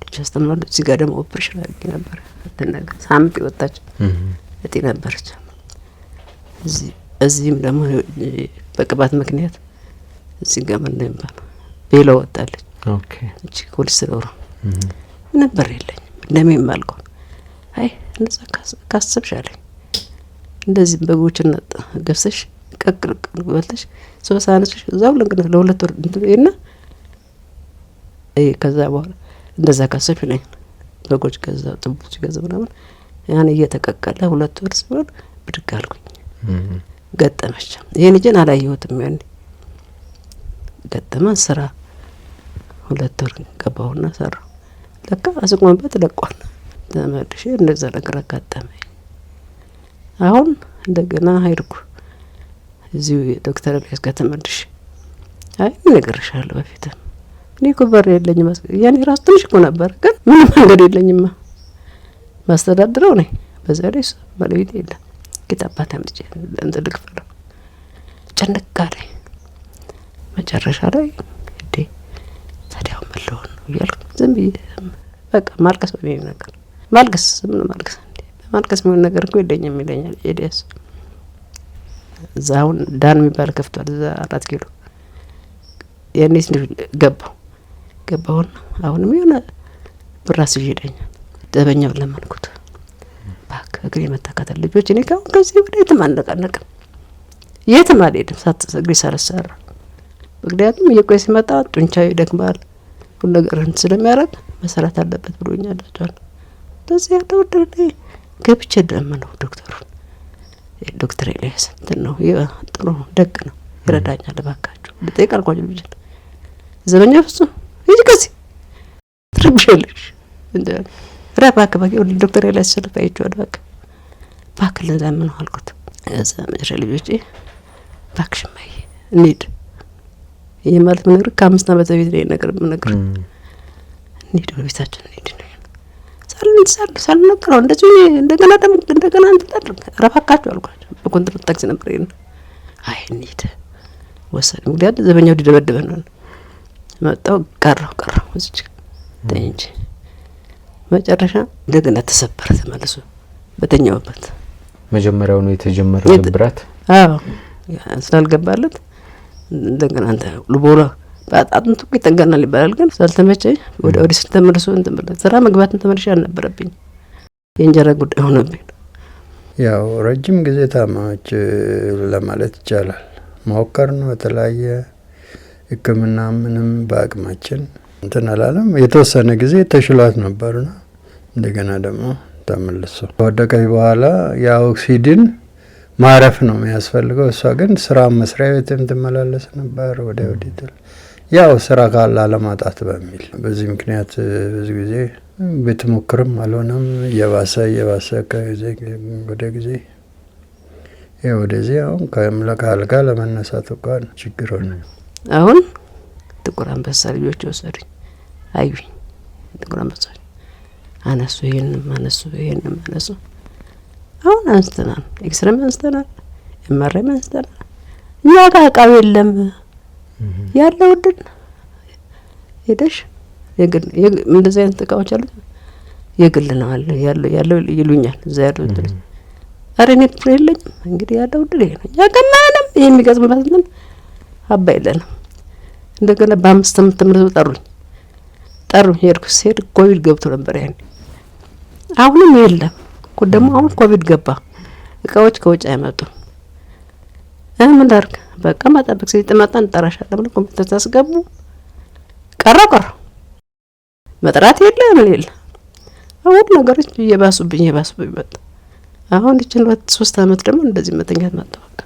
ልጅ አስተምራለሁ። እዚህ ጋር ደግሞ ኦፕሬሽን አድርጌ ነበር። ተነገ ሳምፕ ይወጣች እጤ ነበረች። እዚህም ደግሞ በቅባት ምክንያት እዚህ ጋር ምን ነበር ቤሎ ወጣለች። ኦኬ እቺ ኮሌስትሮል ነበር የለኝ እንደምን ማልቆ አይ እንደዛ ካሰብሽ አለኝ። እንደዚህ በጎችን ገብሰሽ ቀቅል በልተሽ ሶሳነሽ እዛው ለሁለት ወር እና ከዛ በኋላ እንደዛ ካሰብሽ ነኝ በጎች ከዛ ጥቡት ገዘ ምናምን ያን እየተቀቀለ ሁለት ወር ሲሆን ብድግ አልኩኝ። ገጠመች። ይሄን ልጅን አላየሁትም። ያኔ ገጠመ ስራ ሁለት ወር ገባሁና ሰራሁ። ለካ አስቆምበት ለቋል። ተመልሼ እንደዛ ነገር አጋጠመኝ። አሁን እንደገና ሄድኩ እዚሁ ዶክተር ኤልያስ ጋር ተመልሼ አይ ነገርሻለሁ በፊት እኔ እኮ በር የለኝም ያኔ ራስ ትንሽ እኮ ነበር፣ ግን ምንም መንገድ የለኝም ማስተዳድረው ነኝ። በዛ ላይ ባለቤት የለም። ጌታባት አምጥቼ እንትን ልክፈለው ጨነቃ ላይ መጨረሻ ላይ እንዴ ታዲያው መለውን ነው እያልኩ ዝም ብዬ በቃ ማልቀስ በሚል ነገር ማልቀስ ምን ማልቀስ እንዴ ማልቀስ የሚሆን ነገር እኮ የለኝም ይለኛል ኤዲያስ። እዛ አሁን ዳን የሚባል ከፍቷል እዛ 4 ኪሎ። ያኔ ገባሁና አሁንም የሆነ ብራስ ይሄደኛል። ደበኛው ለማንኩት ባክ እግሬ መታካተል ልጆች እኔ ካሁን ከዚህ ወደ የትም አልነቃነቅም፣ የትም አልሄድም እግሬ ሳልሰራ። ምክንያቱም እየቆየ ሲመጣ ጡንቻው ይደክማል፣ ሁሉ ነገር ስለሚያደርግ መሰራት አለበት ብሎኛል። ለዚህ ያለው ወደ ገብቼ ደመነው ዶክተሩን። ዶክተር ኤልያስ እንትን ነው ጥሩ ደግ ነው ይረዳኛል፣ እባካችሁ ልጠይቅ አልኳቸው። ልጅ ዘበኛ ፍጹም ይሄ ከዚህ ትርብሽልሽ እንደ ረባክ ባክ ወደ ዶክተር ኤልያስ ሰልፍ አይቼዋለሁ። ባክ ለዛምን አልኩት። እዛ መጨረሻ ልጆቼ ባክሽ ማይ እንሂድ። ይሄ ማለት ምን ነገር ከ5 ዓመት በፊት ላይ ነገር ምን ነገር እንሂድ በቤታችን እንሂድ ነው ሳልነግረው እንደዚህ እንደገና እንድታደርግ ረባካችሁ አልኳቸው። በኮንትራት ታክሲ ነበር ይሄን አይ እንሂድ ወሰን እንግዲህ ዘበኛው ሊደበድበን ነው። መጣው ቀረው እዚህ ተኝቼ መጨረሻ እንደገና ተሰበረ ተመልሶ በተኛውበት። መጀመሪያው ነው የተጀመረው ብራት። አዎ ስላልገባለት እንደገና አንተ ልቦራ በአጥንቱ ይጠገናል ይባላል። ግን ሳልተመቸኝ ወደ ኦዲስ ተመልሶ እንትን ስራ መግባትን ተመልሼ አልነበረብኝ። የእንጀራ ጉዳይ ሆነብኝ። ያው ረጅም ጊዜ ታማች ለማለት ይቻላል። ሞከር ነው የተለያየ ሕክምና ምንም በአቅማችን እንትን አላለም። የተወሰነ ጊዜ ተሽሏት ነበርና እንደገና ደግሞ ተመልሶ ወደቀኝ። በኋላ ያው ኦክሲጅን ማረፍ ነው የሚያስፈልገው። እሷ ግን ስራ መስሪያ ቤትም ትመላለስ ነበር ወደ ወዲት ያው ስራ ካለ አለማጣት በሚል በዚህ ምክንያት ብዙ ጊዜ ብትሞክርም አልሆነም። የባሰ ከጊዜ ወደ ጊዜ ወደዚህ አሁን ከአልጋ ለመነሳት እንኳን ችግር ሆነ። አሁን ጥቁር አንበሳ ልጆች ወሰዱኝ አዩኝ። ጥቁር አንበሳ አነሱ ይሄንም አነሱ። አሁን አንስተናል፣ ኤክስሬም አንስተናል፣ ኤምአርአይ አንስተናል። እኛ ጋር እቃው የለም ያለው ድን ሄደሽ የግል እንደዚህ አይነት እቃዎች አሉ የግል ነው አለ ያለው ይሉኛል። እዛ ያለው ድን አረኔ ፍሬለኝ እንግዲህ ያለው ድል ይሄ ነው ያገማንም ይሄ የሚገዝምበት እንትን አባ የለንም። እንደገና በ5 ዓመት ተምረው ጠሩኝ ሄድኩ። ሲሄድ ኮቪድ ገብቶ ነበር ያኔ። አሁንም የለም እኮ ደግሞ አሁን ኮቪድ ገባ። እቃዎች ከውጭ አይመጡም። ምን ላድርግ በቃ ማጣበቅ ሲጥማጣ እንጠራሻለን ብለው ኮምፒውተር ታስገቡ። ቀረው መጥራት የለም ምን የለም። አሁን ነገሮች እየባሱብኝ መጣ። አሁን እቺን 3 ዓመት ደግሞ እንደዚህ መተኛት መጣ። በቃ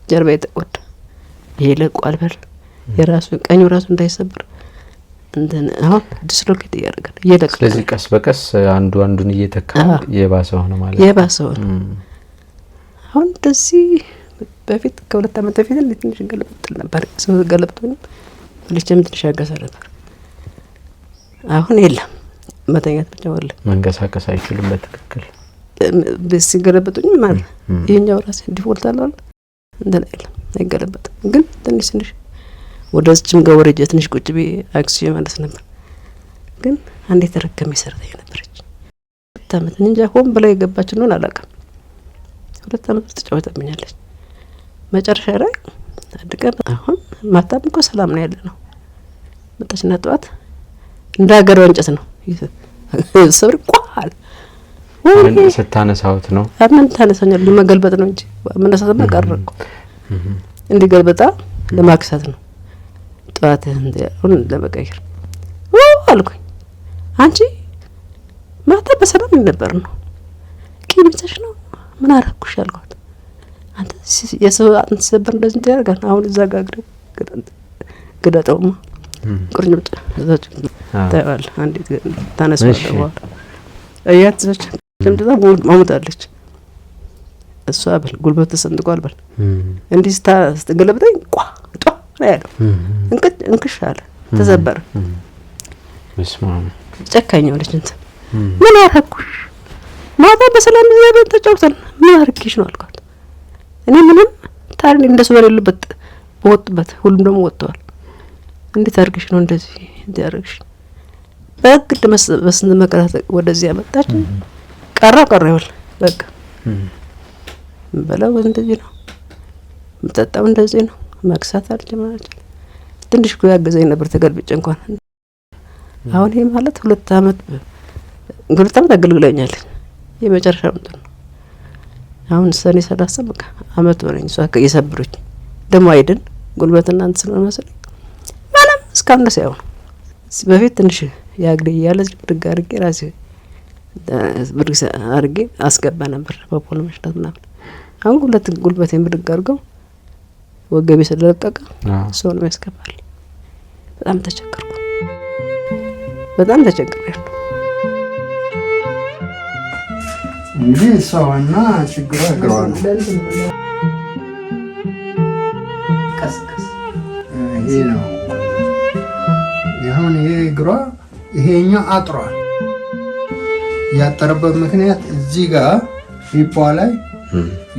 ጀርባ የተቆዳ ይሄ ለቋል በል የራሱ ቀኙ ራሱ እንዳይሰብር እንትን አሁን ዲስሎኬት እያደረገ ስለዚህ ቀስ በቀስ አንዱን እየተካ የባሰው ሆነ ማለት የባሰው አሁን እንደዚህ በፊት ከ2 ዓመት በፊት ትንሽ ገለብጥል ነበር። ሰው ገለብጦኝ ልጅም ትንሽ ያገሳ ነበር። አሁን የለም መተኛት ብቻ ወለ መንቀሳቀስ አይችልም በትክክል ሲገለብጡኝ ማለት ይሄኛው ራስ ዲፎልት አለው እንትን አይደለም አይገለበጥም። ግን ትንሽ ወደዚህም ጋር ወረጀ ትንሽ ቁጭ ቢ አክሲዮ ማለት ነበር። ግን አንዴ ተረከም ይሰርታኝ ነበርች 2 ዓመት እንጃ ሆም ብላ የገባች ነው አላውቅም። 2 ዓመት ተጫወተብኛለች። መጨረሻ ላይ አድቀን አሁን ማታም እኮ ሰላም ነው ያለ ነው። መጣችና ጠዋት እንደ ሀገር ወንጨት ነው ሰብር ቋል ምን ስታነሳውት ነው አምን ታነሳኛል ለመገልበጥ ነው እንጂ መነሳትማ ቀረኩ እንዲገልበጣ ለማክሳት ነው። ጠዋት እንደውን ለመቀየር አልኩኝ። አንቺ ማታ በሰላም ነበር ነው ቂምተሽ ነው ምን አረኩሽ አልኳት። አንተ የሰው አጥንት ሰበር እንደዚህ ያደርጋል። አሁን እዛ ጋር ግደጠውማ ቁርኝት እዛች ታይዋል። አንዴ ታነሳው አያት ዘች ለምደዛ ማሙታለች። እሷ በል ጉልበት ተሰንጥቋል በል እንዲህ ስትገለብጠኝ ቋ ያለው እንክሽ አለ ተሰበረ። መስማም ጨካኛው ልጅ እንትን ምን አረኩሽ ማታ በሰላም ዘበን ተጫውተን ምን አርኪሽ ነው አልኳት። እኔ ምንም ታሪክ እንደሱ በሌለበት ወጥበት ሁሉም ደግሞ ወጥቷል። እንዴት አርግሽ ነው እንደዚህ እንዲያርግሽ በግድ መስበስን መከራት ወደዚህ ያመጣች ቀረ ይወል በቃ በላው እንደዚህ ነው፣ የምጠጣው እንደዚህ ነው። መክሳት አልጀመረች። ትንሽ እኮ ያገዘኝ ነበር ተገልብጬ እንኳን። አሁን ይሄ ማለት 2 አመት አገልግለኛለች። የመጨረሻው እንትን ነው። አሁን ሰኔ 30 በቃ አመት ሆነኝ። እሷ የሰብሩኝ ደሞ አይደን ጉልበትና እንትን ስለሆነ መሰለኝ ማለም እስካሁን ድረስ ያው ነው። በፊት ትንሽ ያግዴ እያለ ብድግ አድርጌ ራሴ ብድግ አድርጌ አስገባ ነበር በፖሎ መሽናት ምናምን። አሁን ጉልበቴን ብድግ አድርገው ወገቤ ስለለቀቀ ሰው ነው ያስገባል። በጣም ተቸገርኩ። በጣም ተቸግሬያለሁ። እንግዲህ ሰውና ችግሯ እግሯ ነው። ይሄ ነው አሁን ይሄ እግሯ ይሄኛው አጥሯል። ያጠረበት ምክንያት እዚህ ጋር ሂፖ ላይ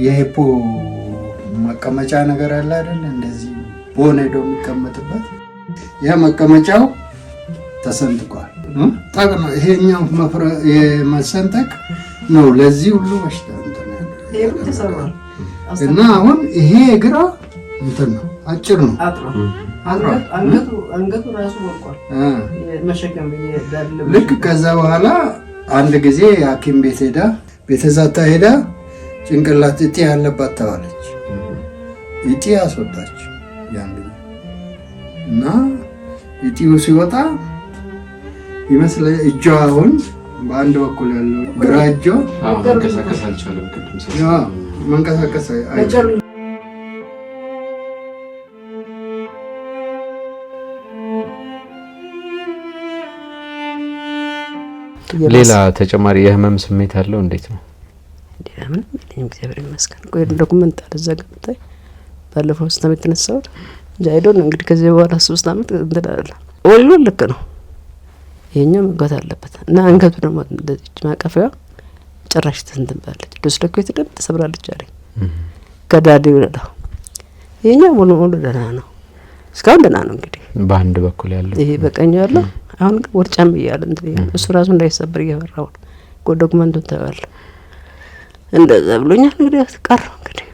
የሂፖ መቀመጫ ነገር አለ አይደል? እንደዚህ ቦን ሄዶ የሚቀመጥበት ያ መቀመጫው ተሰንጥቋል። ጠቅ ነው ይሄኛው የመሰንጠቅ ነው ለዚህ ሁሉ በሽታ እና አሁን ይሄ እግሯ እንትን ነው አጭር ነው። አንገቱ ራሱ ወርቋል። ልክ ከዛ በኋላ አንድ ጊዜ ሐኪም ቤት ሄዳ ቤተዛታ ሄዳ ጭንቅላት እጢ ያለባት ተባለች። እጢ አስወጣች ያን ጊዜ እና እጢው ሲወጣ ይመስል እጇ አሁን በአንድ በኩል ያለው ግራ እጇ መንቀሳቀስ አልቻለም። መንቀሳቀስ አይቻልም። ሌላ ተጨማሪ የህመም ስሜት አለው? እንዴት ነው? ምን እግዚአብሔር ይመስገን። ቆይ ዶክመንት አልዘጋብታይ ባለፈው 3 አመት ተነሳው ጃይዶን እንግዲህ ከዚህ በኋላ 3 አመት እንደዳለ ወሉ ልክ ነው። ይሄኛው መግባት አለበት እና አንገቱ ደግሞ እንደዚህ ማቀፊያ ጭራሽ ተንተባለች። ዶስለኮ የተደም ተሰብራለች አለኝ ከዳዲው ነው። ይሄኛው ሙሉ ደህና ነው። እስካሁን ደህና ነው። እንግዲህ በአንድ በኩል ያለው ይሄ በቀኝ ያለው አሁን ወርጫም ይያል እንዴ እሱ ራሱ እንዳይሰበር እየፈራው ዶክመንቱን ተባለ እንደዛ ብሎኛል። እንግዲህ ቀር እንግዲህ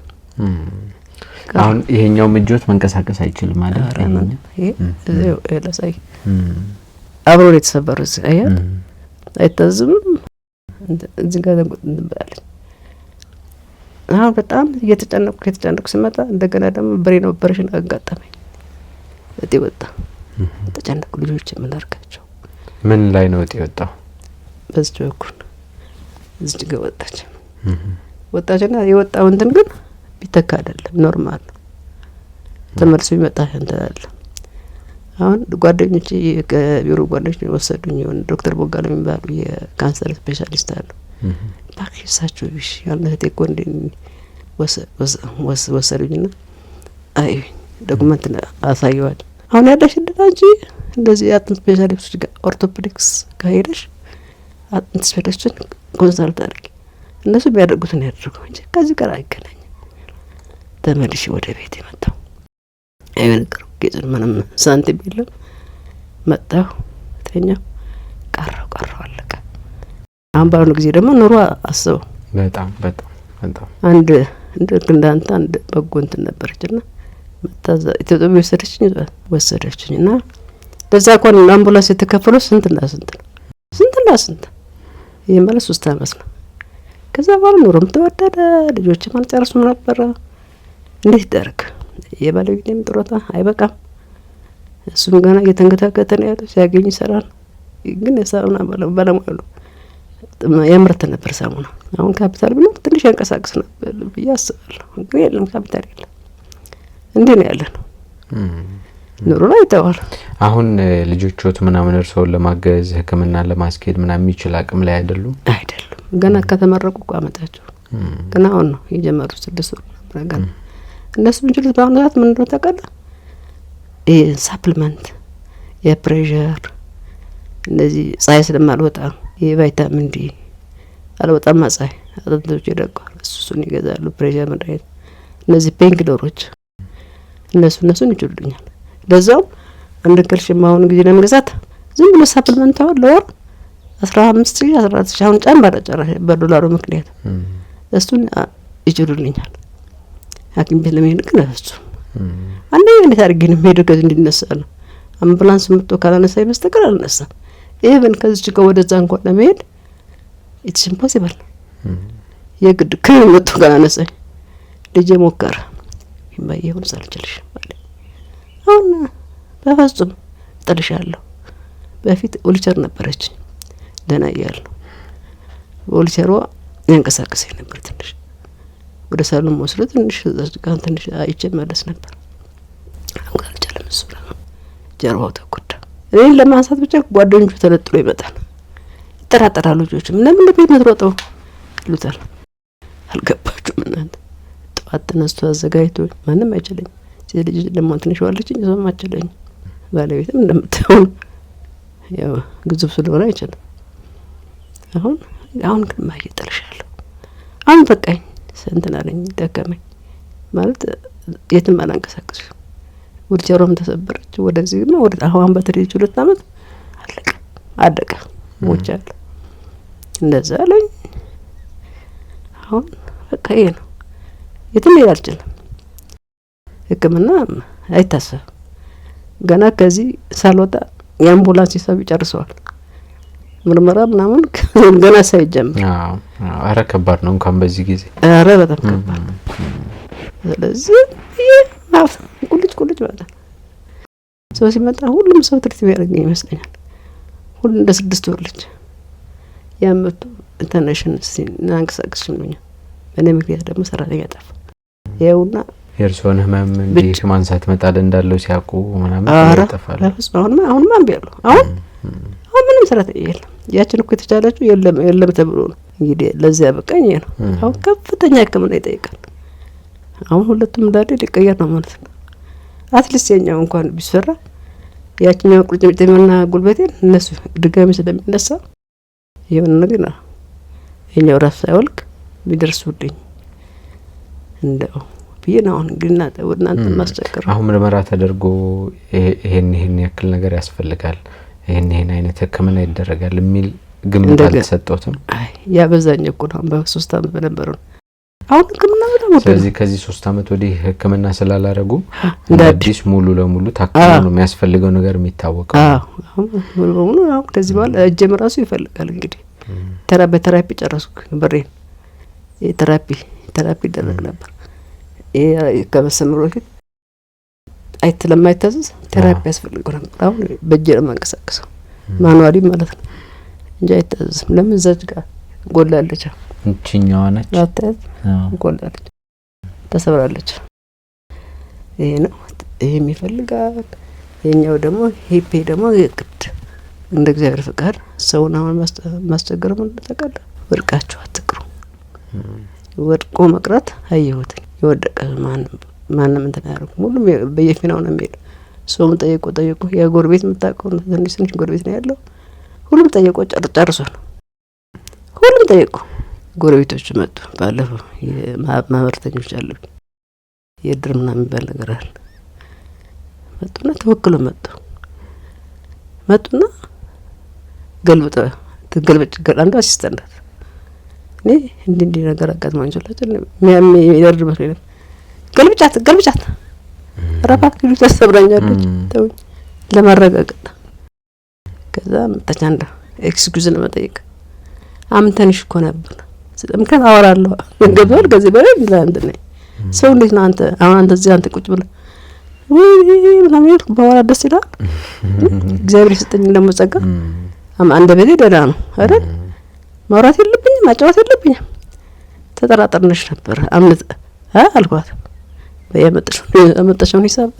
አሁን ይሄኛው ምጆት መንቀሳቀስ አይችልም ማለት ነው። ይሄ እዚው ለሳይ አብሮ የተሰበረ አያት አይተዝም እዚህ ጋር እንባለን። አሁን በጣም እየተጨነቅኩ ስመጣ እንደገና ደግሞ ብሬን ኦፐሬሽን አጋጠመኝ። እጤ ወጣ። ተጨነቅኩ። ልጆች ምን አርጋቸው? ምን ላይ ነው እጤ ወጣው? በዚህ በኩል እዚህ ጋር ወጣችና የወጣው እንትን ግን ቢተካ አይደለም ኖርማል ነው። ተመልሶ ይመጣ እንታለ። አሁን ጓደኞቼ ከቢሮ ጓደኞቼ ወሰዱኝ። የሆነ ዶክተር ቦጋለ የሚባሉ የካንሰር ስፔሻሊስት አሉ። ባክሳቸው ቢሽ ያልነቴ ኮንዴ ወሰዱኝና አይ ዶክመንት አሳየዋል። አሁን ያለሽ እንደታንጂ እንደዚህ አጥንት ስፔሻሊስቶች ጋር ኦርቶፔዲክስ ካሄደሽ አጥንት ስፔሻሊስቶችን ኮንሰልት አድርጊ። እነሱ ቢያደርጉትን ያድርጉ እንጂ ከዚህ ጋር አይገናኝም። ተመልሼ ወደ ቤት የመጣው አይወንቀር ጌጽ ምንም ሳንቲም የለም። መጣሁ ተኛው ቀረው አለቀ። አሁን ባሁኑ ጊዜ ደግሞ ኑሮ አስበው በጣም አንድ እንዳንተ አንድ በጎ እንትን ነበረችና መታዛ ኢትዮጵያ ወሰደችኝና ለዛ እንኳን አምቡላንስ የተከፈለው ስንትና ስንት ይሄ ማለት 3 አመት ነው። ከዛ በኋላ ኑሮም ተወደደ። ልጆች ማለት ጨርሱም ነበር። እንዴት ይደረግ? የባለቤቴም ጥሮታ አይበቃም። እሱም ገና እየተንገታገተ ነው ያለው። ሲያገኝ ይሰራል። ግን የሳሙና ባለሙያ ነው ያምርት ነበር ሳሙና። አሁን ካፒታል ቢኖር ትንሽ ያንቀሳቅስ ነበር ብዬ አስባለሁ። ግን የለም ካፒታል የለም። እንዴ ነው ያለ ነው ኑሮ ላይ ተዋል። አሁን ልጆቹት ምናምን እርሶን ለማገዝ ሕክምና ለማስኬድ ምናምን የሚችል አቅም ላይ አይደሉም። ገና ከተመረቁ አመጣቸው ገና አሁን ነው የጀመሩት 6 ወር ነበር ገና። እነሱ ምንጭልት በአሁኑ ሰዓት ምን እንደሆነ ታውቃለህ? ሳፕሊመንት የፕሬሸር እንደዚህ ፀሐይ ስለማልወጣ የቫይታሚን ዲ አልወጣም ፀሐይ አጥንቶች ይደቃሉ። እሱን ይገዛሉ። ፕሬሸር መድኃኒት እነዚህ ፔንኪለሮች እነሱን ይችሉኛል። ለዛው አንድ ካልሽየም አሁን ጊዜ ለመግዛት ዝም ብሎ ሳፕሊመንት አሁን ለወር 15,000 አሁን ጨመረ ጨረሰ በዶላሩ ምክንያት። እሱን ይችሉልኛል። ሐኪም ቤት ለመሄድ ግን እፍጹም አንደኛ እንዴት አድርጌ ነው የምሄደው? ከዚህ እንዲነሳ ነው አምቡላንስ መጥቶ ካላነሳኝ በስተቀር አልነሳም። ኢቭን ከዚህ ወደዛ እንኳን ለመሄድ ኢትስ ኢምፖሲብል የግድ ከመጥቶ ካላነሳኝ ልጄ ሞከረ ይባየውን ሳልችልሽ ማለት አሁን በፍጹም ጥልሻለሁ። በፊት ዊልቸር ነበረች ደህና እያለሁ ዊልቸሯ ያንቀሳቅሰኝ ነበር። ትንሽ ወደ ሳሎን ወስዶ ትንሽ ጋር ትንሽ አይቼ መለስ ነበር። አሁን አልቻለም። እሱ ጀርባው ተጎዳ። እኔን ለማንሳት ብቻ ጓደኞቹ ተለጥሎ ይመጣል። ይጠራጠራሉ። ልጆችም ለምን ቤት ምትሮጠው ይሉታል። አልገባችሁም እናንተ? ጠዋት ተነስቶ አዘጋጅቶ ማንም አይችለኝ። ልጅ ደግሞ ትንሽ ዋለችኝ እሷም አትችለኝ። ባለቤትም እንደምታየው ያው ግዙፍ ስለሆነ አይችልም። አሁን ግን ማየጥልሻለሁ። አሁን በቃኝ እንትን አለኝ ደከመኝ ማለት የትም አላንቀሳቀስም። ዊልቸሯም ተሰበረች። ወደዚህ ነው ወደ አሁን በትሪጅ 2 አመት አለቀ ሞቻለሁ። እንደዛ አለኝ። አሁን በቃ ይሄ ነው የትም መሄድ አልችልም። ሕክምና አይታሰብም። ገና ከዚህ ሳልወጣ የአምቡላንስ ሂሳብ ይጨርሰዋል። ምርመራ ምናምን ገና ሳይጀምር። አረ ከባድ ነው እንኳን በዚህ ጊዜ። አረ በጣም ከባድ ነው። ስለዚህ ቁልጭ ማለት ሰው ሲመጣ ሁሉም ሰው ትርት ቢያደርገኝ ይመስለኛል። ሁሉ እንደ 6 ወር ልጅ ያመጡ ተነሽን ሲናንቀሳቅስ ነው። በእኔ ምክንያት ደግሞ ሰራተኛ ጠፋ። ይኸውና የእርስዎን ህመም እንዲህ ማንሳት መጣል እንዳለው ሲያውቁ ምናምን ተጠፋለ። አሁን ማን ቢያሉ አሁን ምንም ሰራተኛ የለም። ያችን እኮ የተቻላችሁ የለም ተብሎ ነው እንግዲህ ለዚያ በቃኝ ነው። አሁን ከፍተኛ ሕክምና ይጠይቃል። አሁን ሁለቱም እንዳለ ሊቀየር ነው ማለት ነው። አትሊስት የኛው እንኳን ቢሰራ ያችኛው ቁርጭምጭሚትና ጉልበቴን እነሱ ድጋሚ ስለሚነሳ የሆነ ነገር ነው የኛው ራስ ሳይወልቅ ቢደርሱልኝ እንደው ቢና አሁን ግና ወድናንተ ማስቸገር። አሁን ምርመራ ተደርጎ ይሄን ያክል ነገር ያስፈልጋል፣ ይሄን አይነት ሕክምና ይደረጋል የሚል ግምት አልተሰጠውትም? አይ ያበዛኝ እኮ ነው በ3 አመት በነበረው አሁን ሕክምና በጣም ወደ ስለዚህ ከዚህ 3 አመት ወዲህ ሕክምና ስላላረጉ እንደ አዲስ ሙሉ ለሙሉ ታክሞ ነው የሚያስፈልገው ነገር የሚታወቀው። አሁን ሙሉ ለሙሉ አሁን ከዚህ በኋላ እጀም ራሱ ይፈልጋል እንግዲህ ቴራፒ ጨረስኩ። ብሬን ቴራፒ ይደረግ ነበር። ከመሰመሩ በፊት ስለማይታዘዝ ቴራፒ ያስፈልገው ነበር። አሁን በእጄ ነው የማንቀሳቀሰው ማኑዋሊ ማለት ነው እንጂ አይታዘዝም። ለምን ዘጅ ጋር ጎላለች እንቺኛዋ ነች አታዝ ጎላለች ተሰብራለች። ይሄ ነው ይሄ የሚፈልጋል። የኛው ደግሞ ሂፔ ደግሞ የግድ እንደ እግዚአብሔር ፍቃድ ሰውን አሁን ማስቸገር ምን ተቀለ ወድቃችሁ አትቅሩ። ወድቆ መቅረት አየሁት። የወደቀ ማንም እንትን ያደርጉ ሁሉም በየፊናው ነው የሚሄድ። ሰውም ጠይቆ የጎረቤት የምታውቀው ትንሽ ጎረቤት ነው ያለው። ሁሉም ጠይቆ ጨርሷል። ሁሉም ጠይቆ ጎረቤቶች መጡ። ባለፈው ማህበርተኞች አሉ የድር ምናምን የሚባል ነገር አለ። መጡና ተወክሎ መጡና ገልብጥ አንዱ አሲስታንት እኔ እንዲህ ነገር አጋጥሞኝ እንችላለን የሚያርድ መስሎኝ ነበር። ገልብጫት ረባት ግሉ ተሰብራኛለች ተውኝ ለማረጋገጥ። ከዛ መጣቻንዳ ኤክስኪዩዝ ለመጠየቅ አምተንሽ እኮ ነበር ስለምከን አወራለሁ ገበል ከዚህ በላይ እንደ ነኝ ሰው እንዴት ነው አንተ እዚህ አንተ ቁጭ ብለህ ወይ ምናምን ባወራ ደስ ይላል። እግዚአብሔር ይስጠኝ ለመጸጋ አንደ በዚህ ደህና ነው አይደል? ማውራት የለብኝም ማጫወት የለብኝም። ተጠራጠርነሽ ነበር አምነት አልኳት። በየመጣሽው ሂሳብ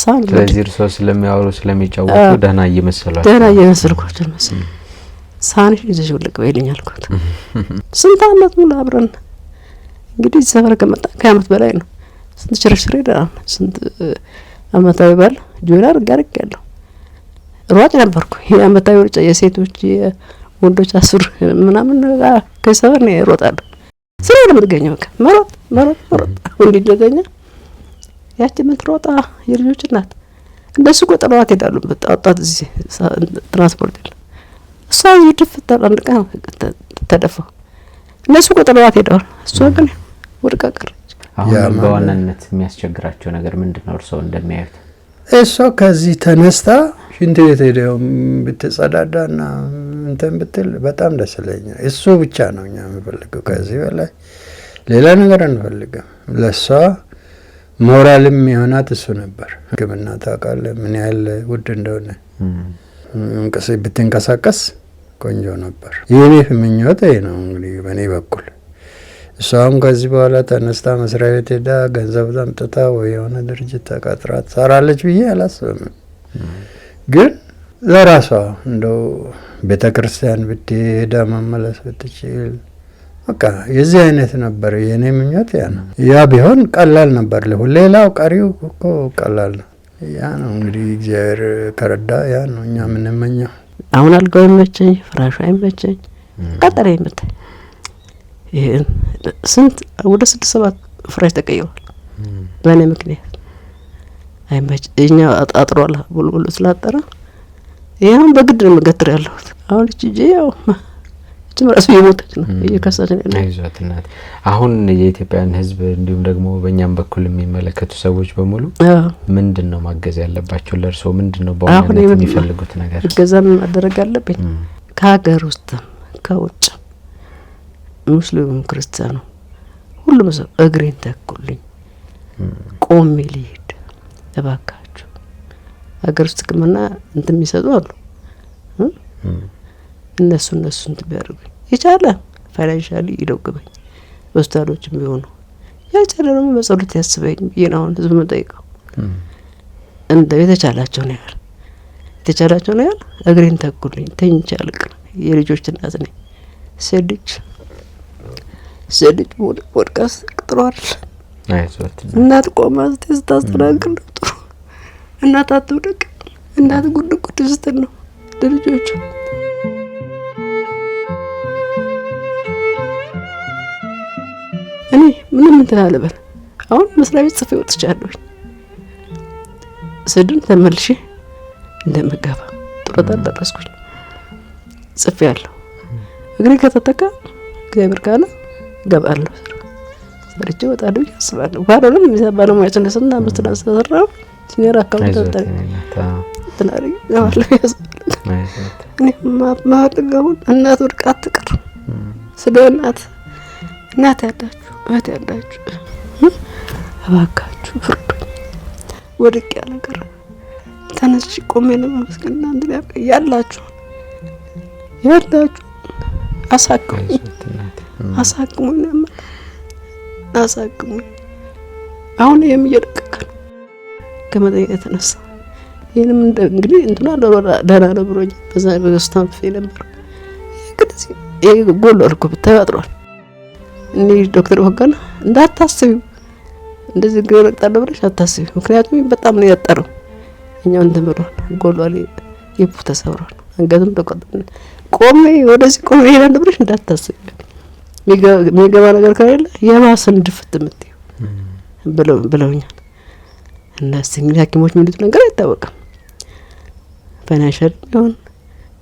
ሳን ስለዚህ እርሶ ስለሚያወሩ ስለሚጫወቱ ደህና እየመሰልኳቸው መሰለኝ። ሳንሽ ይዘሽ ወልቅ በይልኝ አልኳት። ስንት አመት ሙሉ አብረን እንግዲህ ሰፈር ከመጣ ከአመት በላይ ነው። ስንት ችርችር ይደራል። ስንት አመታዊ ባል ጆላር ጋር ያለው ሯጭ ነበርኩ። የአመታዊ ሩጫ የሴቶች ወንዶች 10 ምናምን ከሰፈር ነው ይሮጣል። ስራ ለምትገኘው መሮጥ ወንድ ይገኛ ያቺ ምትሮጣ የልጆች እናት እንደሱ ቆጠሯት ሄዳሉ። በጣጣት እዚህ ትራንስፖርት እሷ እዚህ ድፍት አንድ ቀን ተደፋ። እነሱ ቆጥረዋት ሄደዋል። እሷ ግን ወድቃ ቀረች። አሁን በዋናነት የሚያስቸግራቸው ነገር ምንድነው እርስዎ እንደሚያዩት? እሷ ከዚህ ተነስታ ሽንት ቤት ሄደው ብትጸዳዳና እንትን ብትል በጣም ደስ ይለኛል። እሱ ብቻ ነው እኛ የምፈልገው። ከዚህ በላይ ሌላ ነገር አንፈልግም። ለሷ ሞራልም የሆናት እሱ ነበር። ሕክምና ታውቃለህ ምን ያህል ውድ እንደሆነ። ብትንቀሳቀስ ቆንጆ ነበር። የኔ ምኞት ይሄ ነው እንግዲህ በእኔ በኩል። እሷም ከዚህ በኋላ ተነስታ መስሪያ ቤት ሄዳ ገንዘብ አምጥታ ወይ የሆነ ድርጅት ተቀጥራ ትሰራለች ብዬ አላስብም። ግን ለራሷ እንደው ቤተ ክርስቲያን ብትሄዳ መመለስ ብትችል በቃ የዚህ አይነት ነበር የኔ ምኞት። ያ ነው። ያ ቢሆን ቀላል ነበር። ሌላው ቀሪው እኮ ቀላል ነው። ያ ነው እንግዲህ እግዚአብሔር ከረዳ ያ ነው እኛ የምንመኘው። አሁን አልጋው ይመቸኝ፣ ፍራሹ አይመቸኝ፣ ቀጠለ ይመጣል። ይሄን ስንት ወደ 6-7 ፍራሽ ተቀይሯል በእኔ ምክንያት። አይመች እኛ አጥሯል ብሎ ስላጠራ ይሄን በግድ ነው መገትር ያለሁት። አሁን እቺ ያው ጭምራስ የሞተች ነው እየከሳች ነው። አይዟት እናት። አሁን የኢትዮጵያን ሕዝብ እንዲሁም ደግሞ በእኛም በኩል የሚመለከቱ ሰዎች በሙሉ ምንድነው ማገዝ ያለባቸው? ለርሶ ምንድነው በዋናነት የሚፈልጉት ነገር? እገዛም ማድረግ አለብኝ ከሀገር ውስጥም ከውጭ ሙስሊሙም ክርስቲያኑ ሁሉም ሰው እግሬን ተኩልኝ፣ ቆሜ ልሂድ እባካችሁ። ሀገር ውስጥ ሕክምና እንትን የሚሰጡ አሉ። እነሱ እንትን ቢያደርጉኝ የቻለ ፋይናንሻሊ ይደግፈኝ፣ ሆስፒታሎችም ቢሆኑ ያቻለ ደግሞ በጸሎት ያስበኝ ብዬ ነው አሁን ህዝብ የምጠይቀው። እንደ የተቻላቸው ነው ያህል እግሬን ተኩልኝ፣ ተኝቼ አልቅም። የልጆች እናት ነኝ። ሴት ልጅ ወድቃስ ጥሩ አይደል? እናት ቆማ ስታስተናግድ ጥሩ። እናት አትውደቅ፣ እናት ጉድ ስትል ነው ለልጆቹ። እኔ ምንም እንትን አልበል። አሁን መስሪያ ቤት ጽፌ ወጥቻለሁኝ። ስድን ተመልሼ እንደምገባ ጡረታ ደረስኩኝ። ጽፌ ያለሁ እግሬ ከተተካ እግዚአብሔር ካለ ገባለሁ። ሰርቼ ወጣለሁ ያስባለሁ። ባለንም የሚሰባለው ማይጨነስና አምስት ዳስ ተሰራው ሲኒየር አካውንት ተጠሪ ተናሪ ገባለሁ ያስባለሁ። እኔ ማማልገውን እናት ወድቃ አትቀር። ስለ እናት ያላችሁ እህት ያላችሁ እባካችሁ ፍርዱኝ። ወድቅ ያለ ነገር ተነስቼ ቆሜ ለማመስገን እናንተ ያላችሁ አሳክሙኝ አሳክሙኝ። አሁን የሚየደቀቀ ነው ከመጠየቅ የተነሳ ይህንም እንግዲህ እንትና ደህና ነው ብሎኝ በዛ በስታንፍ ነበር። ይሄ ጎሎ አልኩ ብታይ አጥሯል። እኔ ዶክተር ወጋና እንዳታስቢው እንደዚህ ግሬ ረቅጣለሁ ብለሽ አታስቢው፣ ምክንያቱም በጣም ነው ያጠረው። እኛው እንትን ብሏል፣ ጎሏል፣ የፑ ተሰብሯል፣ አንገትም ተቆጥቷል። ቆሜ ወደዚህ ቆሜ ይላል ብለሽ እንዳታስቢው፣ የሚገባ ነገር ከሌለ የባሰን ድፍት የምትይው ብለውኛል። እና እንግዲህ ሐኪሞች የሚሉት ነገር አይታወቅም። ፋይናንሻል ቢሆን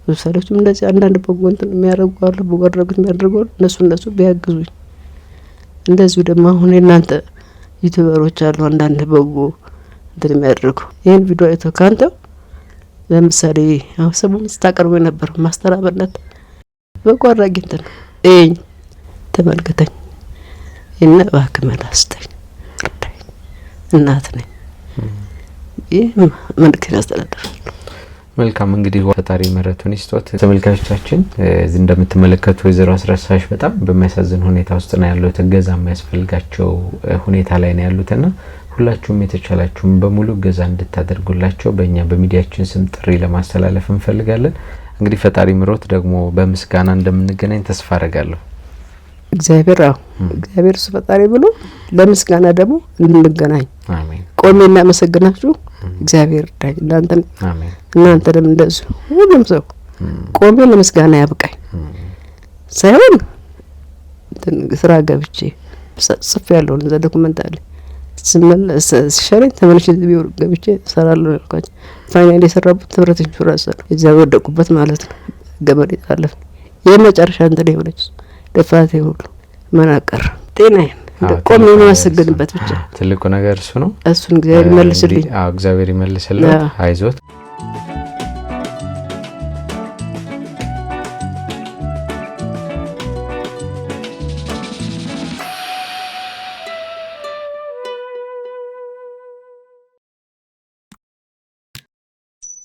ውሳሌዎችም እንደዚህ አንዳንድ በጎ እንትን የሚያደርጉ አሉ፣ በጎ አድራጎት የሚያደርጉ እነሱ ቢያግዙኝ። እንደዚሁ ደግሞ አሁን የእናንተ ዩቲዩበሮች አሉ አንዳንድ በጎ እንትን የሚያደርጉ ይህን ቪዲዮ አይቶ ካንተው ለምሳሌ አሁን ሰሞኑን ስታቀርቡ ነበር ማስተራበለት በጎ አድራጊ እንትን እኝ ተመልከተኝ እና እባክህ መላስተኝ እርዳኝ፣ እናት ነኝ። ይህ መልእክት ያስተላልፋል። መልካም እንግዲህ ፈጣሪ ምሕረቱን ይስጦት። ተመልካቾቻችን እዚህ እንደምትመለከቱ ወይዘሮ አስረሳሽ በጣም በሚያሳዝን ሁኔታ ውስጥ ነው ያሉት። እገዛ የሚያስፈልጋቸው ሁኔታ ላይ ነው ያሉትና ሁላችሁም የተቻላችሁም በሙሉ እገዛ እንድታደርጉላቸው በእኛ በሚዲያችን ስም ጥሪ ለማስተላለፍ እንፈልጋለን። እንግዲህ ፈጣሪ ምሕረት ደግሞ በምስጋና እንደምንገናኝ ተስፋ አደርጋለሁ። እግዚአብሔር እሱ ፈጣሪ ብሎ ለምስጋና ደግሞ እንድንገናኝ አሜን። ቆሜ እናመሰግናችሁ። እግዚአብሔር ዳኝ እናንተ ደም እንደዚህ ሁሉም ሰው ቆሜ ለምስጋና ያብቃኝ ሳይሆን ስራ ገብቼ ጽፍ ያለውን እዛ ዶክመንት አለ ሲሻለኝ ተመልሼ ቢሮ ገብቼ እሰራለሁ ያልኳቸው ፋይናል የሰራሁት ትምህርት ኢንሹራንስ ነው። እዚያ ወደቁበት ማለት ነው። ገመድ የተላለፍን የመጨረሻ እንትን የሆነች ደፋቴ ሁሉ ምን አቀረ ጤናዬን ቆሜ የማመሰግንበት ብቻ ትልቁ ነገር እሱ ነው። እሱን እግዚአብሔር ይመልስልኝ። እግዚአብሔር ይመልስልኝ። አይዞት